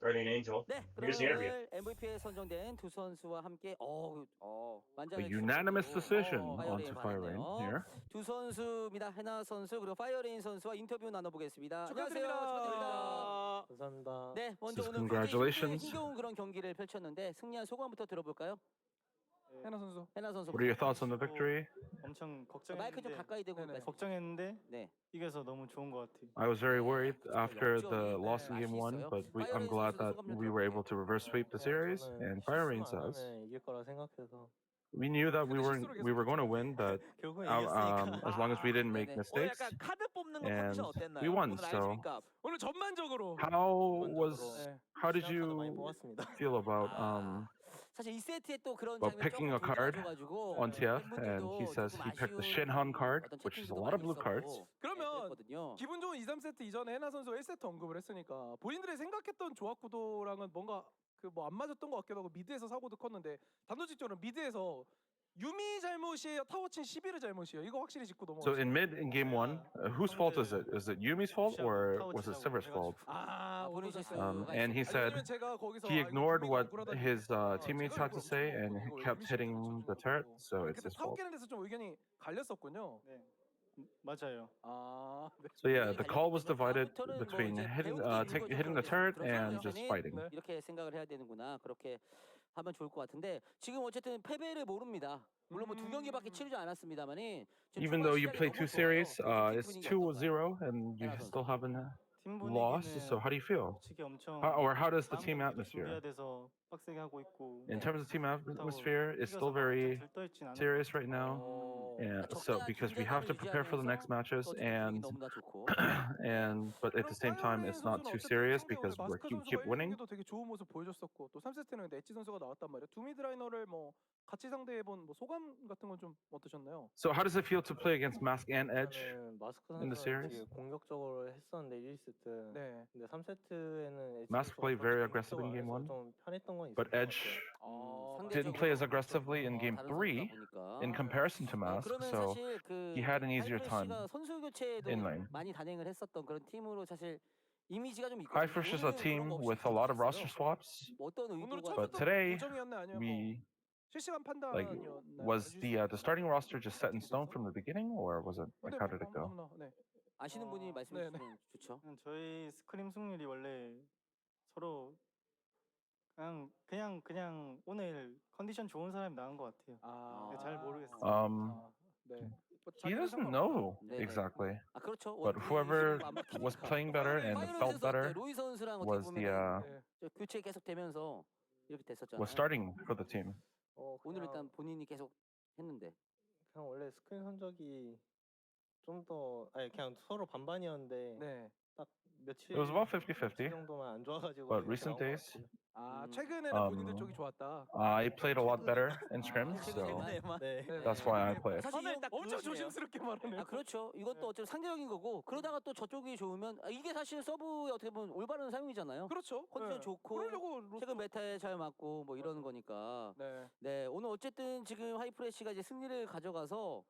[SPEAKER 1] Guardian Angel.
[SPEAKER 3] 네,
[SPEAKER 1] Here's the interview.
[SPEAKER 3] 오늘 MVP에 선정된 두 선수와 함께
[SPEAKER 2] A
[SPEAKER 3] 만장을
[SPEAKER 2] unanimous
[SPEAKER 3] 춤추고,
[SPEAKER 2] decision
[SPEAKER 3] 파이어레인
[SPEAKER 2] onto Fire Rain
[SPEAKER 3] 받았네요.
[SPEAKER 2] here.
[SPEAKER 3] 두 선수입니다. 해나 선수 그리고 파이어레인 선수와 인터뷰 나눠보겠습니다.
[SPEAKER 4] 축하드립니다.
[SPEAKER 3] 안녕하세요. 축하드립니다.
[SPEAKER 5] 감사합니다.
[SPEAKER 3] 네, 먼저
[SPEAKER 2] Says
[SPEAKER 3] 오늘
[SPEAKER 2] congratulations.
[SPEAKER 3] 힘겨운 그런 경기를 펼쳤는데 승리한 소감부터 들어볼까요?
[SPEAKER 4] 해나 선수.
[SPEAKER 3] 해나 선수.
[SPEAKER 2] What are your thoughts on the victory?
[SPEAKER 5] 엄청
[SPEAKER 3] 마이크 좀
[SPEAKER 5] 걱정했는데
[SPEAKER 3] 가까이 대고
[SPEAKER 4] 네네.
[SPEAKER 3] 말씀.
[SPEAKER 5] 걱정했는데
[SPEAKER 3] 네.
[SPEAKER 5] 이겨서 너무 좋은 것 같아요.
[SPEAKER 2] I was very worried after the loss in game one, but I'm glad that we were able to reverse sweep the series. And Fire Rain says
[SPEAKER 5] 이길 거라 생각해서
[SPEAKER 2] we knew that we were going to win, that
[SPEAKER 5] 결국은
[SPEAKER 2] as long as we didn't make
[SPEAKER 3] 네네.
[SPEAKER 2] mistakes,
[SPEAKER 3] 약간 카드 뽑는 거
[SPEAKER 2] and
[SPEAKER 3] 컨디션 어땠나요?
[SPEAKER 2] we won.
[SPEAKER 3] 오늘
[SPEAKER 2] So
[SPEAKER 3] 알지니까.
[SPEAKER 4] 오늘 전반적으로
[SPEAKER 5] 전반적으로
[SPEAKER 2] how did
[SPEAKER 5] 많이
[SPEAKER 2] you
[SPEAKER 5] 뽑았습니다.
[SPEAKER 2] feel about
[SPEAKER 3] 사실 이 세트에 또 그런
[SPEAKER 2] Well,
[SPEAKER 3] 장면이
[SPEAKER 2] picking
[SPEAKER 3] 조금
[SPEAKER 2] a card
[SPEAKER 3] 돌아가지고
[SPEAKER 2] on TF? And
[SPEAKER 3] 팬분들도
[SPEAKER 2] he says
[SPEAKER 3] 조금
[SPEAKER 2] he picked the
[SPEAKER 3] 아쉬운
[SPEAKER 2] Shinhan card,
[SPEAKER 3] 어떤
[SPEAKER 2] which is a
[SPEAKER 3] 채팅도
[SPEAKER 2] lot of
[SPEAKER 3] 많이
[SPEAKER 2] blue
[SPEAKER 3] 있었고,
[SPEAKER 2] cards.
[SPEAKER 4] 그러면
[SPEAKER 3] 그랬거든요.
[SPEAKER 4] 기분 좋은 2, 3세트 이전에 해나 선수가 1세트 언급을 했으니까 본인들이 생각했던 조합 구도랑은 뭔가 그 뭐 안 맞았던 것 같기도 하고 미드에서 사고도 컸는데 단도직적으로 미드에서 유미 잘못이에요? 타워친 11의 잘못이에요? 이거 확실히 짚고
[SPEAKER 2] So
[SPEAKER 4] 넘어가죠.
[SPEAKER 2] in mid in game one, whose fault is it? Is it Yumi's fault or was it Silver's fault?
[SPEAKER 4] 아,
[SPEAKER 3] 본인
[SPEAKER 4] 오늘
[SPEAKER 3] 실수가
[SPEAKER 2] And he
[SPEAKER 3] 있었군요.
[SPEAKER 2] said
[SPEAKER 4] 왜냐면 제가 거기서
[SPEAKER 2] he ignored
[SPEAKER 4] 유미가
[SPEAKER 2] what
[SPEAKER 4] 억울하다는
[SPEAKER 2] his
[SPEAKER 4] 얘기했으니까
[SPEAKER 2] teammates
[SPEAKER 4] 제가
[SPEAKER 2] had to
[SPEAKER 4] 이걸
[SPEAKER 2] say
[SPEAKER 4] 엄청
[SPEAKER 2] and
[SPEAKER 4] 먹었거든요.
[SPEAKER 2] he
[SPEAKER 4] 이거
[SPEAKER 2] kept
[SPEAKER 4] 유미
[SPEAKER 2] hitting
[SPEAKER 4] 실수도
[SPEAKER 2] the
[SPEAKER 4] 져주는
[SPEAKER 2] turret,
[SPEAKER 4] 것도.
[SPEAKER 2] so it's
[SPEAKER 4] 그때
[SPEAKER 2] his
[SPEAKER 4] 타워
[SPEAKER 2] fault.
[SPEAKER 4] 깨는 데서 좀 의견이 갈렸었군요.
[SPEAKER 5] 네, 맞아요.
[SPEAKER 4] 아, 네.
[SPEAKER 2] So yeah, the call was divided
[SPEAKER 3] 다음부터는 뭐
[SPEAKER 2] between
[SPEAKER 3] 이제
[SPEAKER 2] hitting
[SPEAKER 3] 배우는 게
[SPEAKER 2] hitting the
[SPEAKER 3] 있는
[SPEAKER 2] turret
[SPEAKER 3] 거죠.
[SPEAKER 2] and
[SPEAKER 3] 그런
[SPEAKER 2] just
[SPEAKER 3] 상황에서는
[SPEAKER 2] fighting.
[SPEAKER 4] 네.
[SPEAKER 3] 이렇게 생각을 해야 되는구나. 그렇게 하면 좋을 것 같은데 지금 어쨌든 패배를 모릅니다. 물론 뭐 두 경기밖에 치르지 않았습니다만은 지금
[SPEAKER 2] Even
[SPEAKER 3] 초반
[SPEAKER 2] though you
[SPEAKER 3] 시작이
[SPEAKER 2] play
[SPEAKER 3] 너무
[SPEAKER 2] two
[SPEAKER 3] 좋아요.
[SPEAKER 2] series,
[SPEAKER 3] 경기
[SPEAKER 2] it's
[SPEAKER 3] 분위기 어떤가요?
[SPEAKER 2] 2-0 and you
[SPEAKER 3] 해나
[SPEAKER 2] still
[SPEAKER 3] 선수.
[SPEAKER 2] haven't
[SPEAKER 5] 팀
[SPEAKER 2] lost.
[SPEAKER 5] 분위기는
[SPEAKER 2] So how do you feel?
[SPEAKER 5] 솔직히 엄청
[SPEAKER 2] Or how does the team
[SPEAKER 5] 마음먹기도
[SPEAKER 2] atmosphere?
[SPEAKER 5] 준비해야 돼서 빡세게 하고 있고
[SPEAKER 2] In terms of team atmosphere, it's
[SPEAKER 5] 이겨서
[SPEAKER 2] still
[SPEAKER 5] 막
[SPEAKER 2] very
[SPEAKER 5] 엄청 들떠있진 않아요.
[SPEAKER 2] serious right now. And so because we have to prepare for the next matches and but at the same time it's not too serious because we keep winning.
[SPEAKER 4] 도 되게 좋은 모습 보여줬었고 또 3세트는 근데 엣지 선수가 나왔단 말이에요. 두 미드라이너를 뭐 같이 상대해본 뭐 소감 같은 건 좀 어떠셨나요?
[SPEAKER 2] So how does it feel to play against Mask and Edge?
[SPEAKER 5] 마스크
[SPEAKER 2] in the
[SPEAKER 5] 선수는
[SPEAKER 2] series?
[SPEAKER 5] 되게 공격적으로 했었는데 1세트.
[SPEAKER 4] 네.
[SPEAKER 5] 근데 3세트에는
[SPEAKER 2] Mask played very aggressive in game one,
[SPEAKER 5] 좀 편했던 건 있었던
[SPEAKER 2] but
[SPEAKER 5] 것
[SPEAKER 2] Edge
[SPEAKER 5] 같아요.
[SPEAKER 2] didn't play as aggressively in game 3 in comparison to Mask,
[SPEAKER 3] 그러면
[SPEAKER 2] so
[SPEAKER 3] 사실 그
[SPEAKER 2] he had an easier time
[SPEAKER 3] 하이프레시가 선수 교체도
[SPEAKER 2] in lane.
[SPEAKER 3] 많이 단행을 했었던 그런 팀으로 사실 이미지가 좀 있거든요.
[SPEAKER 2] hyFresh is a team with a lot of roster swaps,
[SPEAKER 3] 어떤
[SPEAKER 4] 오늘은
[SPEAKER 3] 의도가
[SPEAKER 2] but
[SPEAKER 4] 처음부터
[SPEAKER 2] today
[SPEAKER 4] 고정이었나 아니면 뭐
[SPEAKER 2] we
[SPEAKER 4] 실시간
[SPEAKER 2] like
[SPEAKER 4] 판단이었나요?
[SPEAKER 2] was
[SPEAKER 4] 알려줄 수
[SPEAKER 2] the
[SPEAKER 4] 있나요?
[SPEAKER 2] starting roster just set in stone from the beginning, or was it like
[SPEAKER 4] 네,
[SPEAKER 2] how did it go?
[SPEAKER 4] 너무나, 네.
[SPEAKER 3] 아시는 분이 말씀해
[SPEAKER 4] 네,
[SPEAKER 3] 주시면 좋죠.
[SPEAKER 5] 저희 스크림 승률이 원래 서로 그냥 오늘 컨디션 좋은 사람이 나은 것 같아요.
[SPEAKER 4] 아,
[SPEAKER 5] 잘 모르겠어요.
[SPEAKER 4] 네. 뭐
[SPEAKER 2] He
[SPEAKER 4] 자기는
[SPEAKER 2] doesn't
[SPEAKER 4] 상관없다.
[SPEAKER 2] know
[SPEAKER 3] 네네.
[SPEAKER 2] exactly,
[SPEAKER 3] 아 그렇죠.
[SPEAKER 2] but
[SPEAKER 3] 원딜이
[SPEAKER 2] whoever
[SPEAKER 3] 안 막히니까.
[SPEAKER 2] was playing better and
[SPEAKER 3] 파이널
[SPEAKER 2] felt
[SPEAKER 3] 선수
[SPEAKER 2] better
[SPEAKER 3] 어때? 로이 선수랑 어떻게
[SPEAKER 2] was
[SPEAKER 3] 보면
[SPEAKER 2] the
[SPEAKER 4] 네.
[SPEAKER 3] 교체 계속 되면서 이렇게 됐었잖아요.
[SPEAKER 2] was starting for the team.
[SPEAKER 3] 오늘 일단 본인이 계속 했는데.
[SPEAKER 5] 그냥 원래 스크린 성적이 좀 더 그냥 서로 반반이었는데
[SPEAKER 4] 네.
[SPEAKER 5] 딱 며칠
[SPEAKER 2] It was about
[SPEAKER 5] 며칠
[SPEAKER 2] 50-50,
[SPEAKER 5] 정도만 안 좋아가지고
[SPEAKER 2] but
[SPEAKER 5] 이렇게
[SPEAKER 2] recent
[SPEAKER 5] 나온 것
[SPEAKER 2] days
[SPEAKER 5] 같아요.
[SPEAKER 4] 아,
[SPEAKER 3] 음.
[SPEAKER 4] 최근에는 본인들 쪽이 좋았다.
[SPEAKER 2] I played a lot better in scrims, so
[SPEAKER 3] 최근에만.
[SPEAKER 5] 네.
[SPEAKER 4] 네.
[SPEAKER 2] that's why I played.
[SPEAKER 3] 사실 이거
[SPEAKER 4] 엄청 조심스럽게 말하네요.
[SPEAKER 3] 아 그렇죠. 이것도 어쨌든 상대적인 거고 그러다가 또 저쪽이 좋으면 이게 사실 서브의 어떻게 보면 올바른 사용이잖아요.
[SPEAKER 4] 그렇죠.
[SPEAKER 3] 컨디션
[SPEAKER 4] 네.
[SPEAKER 3] 좋고
[SPEAKER 4] 그러려고
[SPEAKER 3] 최근 메타에 잘 맞고 뭐 이러는 거니까.
[SPEAKER 4] 네.
[SPEAKER 3] 네 오늘 어쨌든 지금 하이프레시가 이제 승리를 가져가서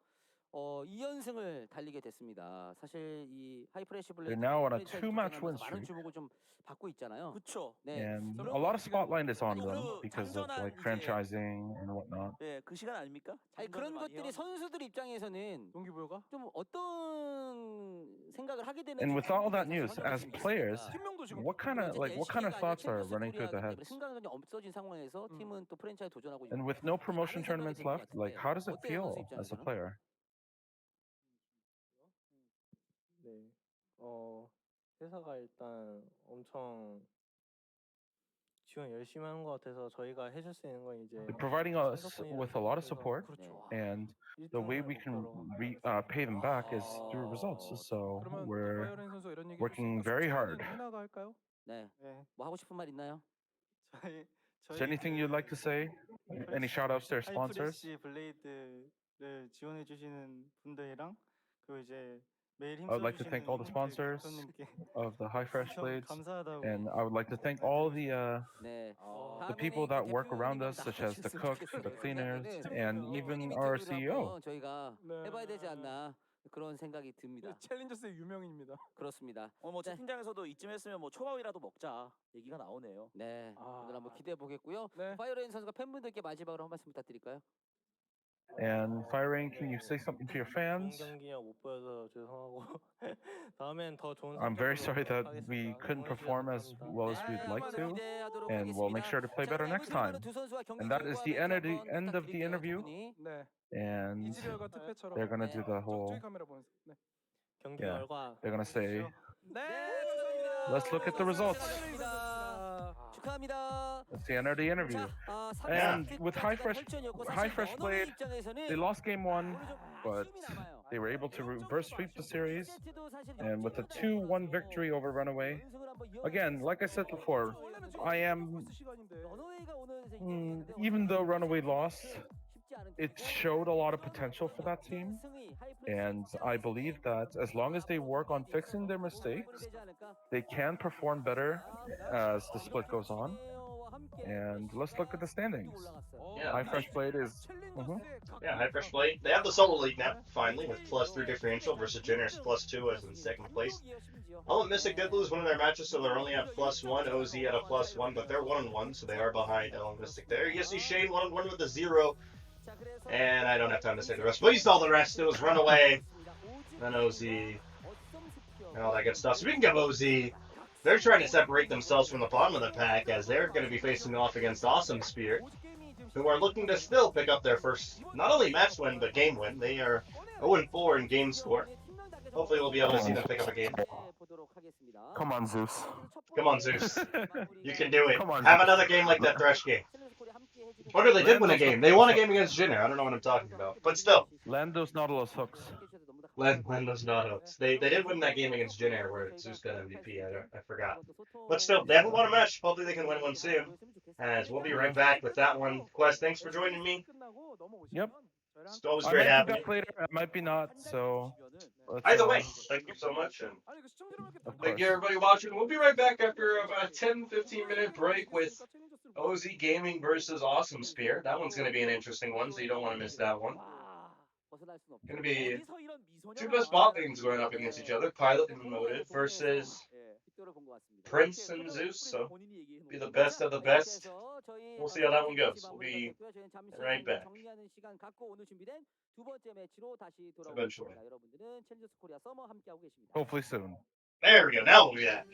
[SPEAKER 3] 2연승을 달리게 됐습니다. 사실 이 하이프레시 블레이드
[SPEAKER 2] They're now on a
[SPEAKER 3] 프랜차이즈
[SPEAKER 2] two-match
[SPEAKER 3] 경쟁하면서
[SPEAKER 2] win
[SPEAKER 3] 많은
[SPEAKER 2] streak.
[SPEAKER 3] 주목을 좀 받고 있잖아요.
[SPEAKER 6] 그렇죠.
[SPEAKER 3] 네.
[SPEAKER 2] And
[SPEAKER 3] 그런
[SPEAKER 2] a lot of
[SPEAKER 3] 거 지금
[SPEAKER 2] spotlight is on them
[SPEAKER 6] 그
[SPEAKER 2] because of
[SPEAKER 6] 장전한
[SPEAKER 2] like
[SPEAKER 6] 이제-
[SPEAKER 2] franchising and whatnot.
[SPEAKER 6] 예, 그 시간 아닙니까?
[SPEAKER 3] 아니
[SPEAKER 6] 장전을
[SPEAKER 3] 그런
[SPEAKER 6] 많이
[SPEAKER 3] 것들이
[SPEAKER 6] 해요.
[SPEAKER 3] 선수들 입장에서는
[SPEAKER 4] 동기부여가
[SPEAKER 3] 좀 어떤 생각을 하게 되는지
[SPEAKER 2] And with all that news,
[SPEAKER 3] 선수들이
[SPEAKER 2] as
[SPEAKER 3] 좀
[SPEAKER 2] players,
[SPEAKER 3] 있습니다.
[SPEAKER 4] 팀명도 지금
[SPEAKER 2] what kind of
[SPEAKER 3] 어쨌든
[SPEAKER 2] thoughts are
[SPEAKER 3] LCK 가
[SPEAKER 2] running through the
[SPEAKER 3] 챔피언스
[SPEAKER 2] heads?
[SPEAKER 3] 승강전이 없어진 상황에서 팀은 또 프랜차이즈 도전하고
[SPEAKER 2] And
[SPEAKER 3] 있고
[SPEAKER 2] with no promotion
[SPEAKER 3] 다른
[SPEAKER 2] tournaments
[SPEAKER 3] 생각이
[SPEAKER 2] left,
[SPEAKER 3] 들 것
[SPEAKER 2] like how does it
[SPEAKER 3] 같은데 어때요,
[SPEAKER 2] feel
[SPEAKER 3] 선수
[SPEAKER 2] as a
[SPEAKER 3] 입장에서는?
[SPEAKER 2] player?
[SPEAKER 5] 네. 회사가 일단 엄청 지원 열심히 하는 것 같아서 저희가 해줄 수 있는 건 이제
[SPEAKER 2] They're providing us
[SPEAKER 5] 참석분이랑
[SPEAKER 2] with a lot of
[SPEAKER 5] 계속해서
[SPEAKER 2] support,
[SPEAKER 5] 그렇죠.
[SPEAKER 2] and the way we can pay them back is through results. So
[SPEAKER 4] 그러면
[SPEAKER 2] we're
[SPEAKER 4] 파이어레인 선수 이런 얘기
[SPEAKER 2] working
[SPEAKER 4] 해주시니까
[SPEAKER 2] very
[SPEAKER 4] 숙제는
[SPEAKER 2] hard.
[SPEAKER 4] 해나가 할까요?
[SPEAKER 3] 네.
[SPEAKER 5] 네.
[SPEAKER 3] 뭐 하고 싶은 말 있나요?
[SPEAKER 2] Is there anything you'd like to say? Any shout outs to our sponsors?
[SPEAKER 6] 하이프레시 블레이드를 지원해 주시는 분들이랑 그리고 이제 매일
[SPEAKER 2] I would like to thank all the sponsors of the hyFresh blades,
[SPEAKER 6] 감사하다고.
[SPEAKER 2] and I would like to thank all the
[SPEAKER 3] 네.
[SPEAKER 2] the people that work around us, such as the cooks, the cleaners, and even our CEO.
[SPEAKER 3] 저희가
[SPEAKER 4] 네.
[SPEAKER 3] 해봐야 되지 않나 그런 생각이 듭니다.
[SPEAKER 4] 챌린저스의 유명인입니다.
[SPEAKER 3] 그렇습니다.
[SPEAKER 7] 뭐
[SPEAKER 3] 네.
[SPEAKER 7] 채팅장에서도 이쯤 했으면 뭐 초밥이라도 먹자 얘기가 나오네요.
[SPEAKER 3] 네.
[SPEAKER 4] 아.
[SPEAKER 3] 오늘 한번 기대해 보겠고요.
[SPEAKER 4] 네.
[SPEAKER 3] 파이어레인 선수가 팬분들께 마지막으로 한 말씀 부탁드릴까요?
[SPEAKER 2] And Fire Rain, can you say something to your
[SPEAKER 5] 좋은
[SPEAKER 2] fans?
[SPEAKER 5] 경기력 못 보여서 죄송하고 다음엔 더 좋은
[SPEAKER 2] I'm very sorry
[SPEAKER 5] 성적으로
[SPEAKER 2] that we
[SPEAKER 5] 하겠습니다.
[SPEAKER 2] couldn't
[SPEAKER 5] 응원해
[SPEAKER 2] perform as
[SPEAKER 5] 주셔서
[SPEAKER 2] well as we'd like to, and we'll make sure to play better next time. And that is the end of the interview,
[SPEAKER 4] 네.
[SPEAKER 2] and
[SPEAKER 4] 이즈리얼과 투페처럼
[SPEAKER 2] they're gonna do the whole.
[SPEAKER 4] 저기 카메라 보면서. 네.
[SPEAKER 5] 경기
[SPEAKER 2] Yeah.
[SPEAKER 5] 결과
[SPEAKER 2] They're gonna say,
[SPEAKER 4] 네.
[SPEAKER 2] let's look at the results.
[SPEAKER 3] 축하합니다.
[SPEAKER 2] That's the end of the interview. And with hyFresh played, they lost game one, but they were able to reverse sweep the series, and with a 2-1 victory over RunAway. Again, like I said before, I am, even though RunAway lost, it showed a lot of potential for that team, and I believe that as long as they work on fixing their mistakes, they can perform better as the split goes on. And let's look at the standings.
[SPEAKER 1] Yeah.
[SPEAKER 2] hyFresh Blade is
[SPEAKER 1] Yeah, hyFresh Blade. They have the solo league now, finally, with +3 differential versus Generous +2 as in second place. Element Mystic did lose one of their matches, so they're only at +1. OZ at a +1, but they're 1-1, so they are behind Element Mystic there. You see Shane 1-1 with a 0. And I don't have time to say the rest, but you saw the rest. It was RunAway, then OZ, and all that good stuff. So we can give OZ. They're trying to separate themselves from the bottom of the pack as they're going to be facing off against Awesome Spear, who are looking to still pick up their first, not only match win, but game win. They are 0-4 in game score. Hopefully we'll be able to see them pick up a game.
[SPEAKER 2] come on, Zeus.
[SPEAKER 1] Come on, Zeus. You can do it.
[SPEAKER 2] Come on,
[SPEAKER 1] Have
[SPEAKER 2] Zeus.
[SPEAKER 1] another game like that Thresh game. Or no, they did win a game. They won a game against Jinner. I don't know what I'm talking about. But still.
[SPEAKER 2] Land those Nautilus hooks.
[SPEAKER 1] Len those not hooks. They did win that game against Jinner where Zeus got MVP. I forgot. But still, they haven't won a match. Hopefully they can win one soon. As we'll be right back with that one. Quest, thanks for joining me.
[SPEAKER 2] Yep.
[SPEAKER 1] It's always
[SPEAKER 2] I
[SPEAKER 1] great
[SPEAKER 2] might be
[SPEAKER 1] having you.
[SPEAKER 2] back later, I might be not, so let's,
[SPEAKER 1] Either way, thank you so much. And
[SPEAKER 2] of
[SPEAKER 1] thank
[SPEAKER 2] course.
[SPEAKER 1] you everybody watching. We'll be right back after about a 10-15 minute break with OZ Gaming versus Awesome Spear. That one's going to be an interesting one, so you don't want to miss that one. Going to be two best bot lanes going up against each other, Pilot and Motive versus Prince and Zeus, so be the best of the best. We'll see how that one goes. We'll be right back. Eventually.
[SPEAKER 2] Hopefully soon.
[SPEAKER 1] There we go. Now we'll be back.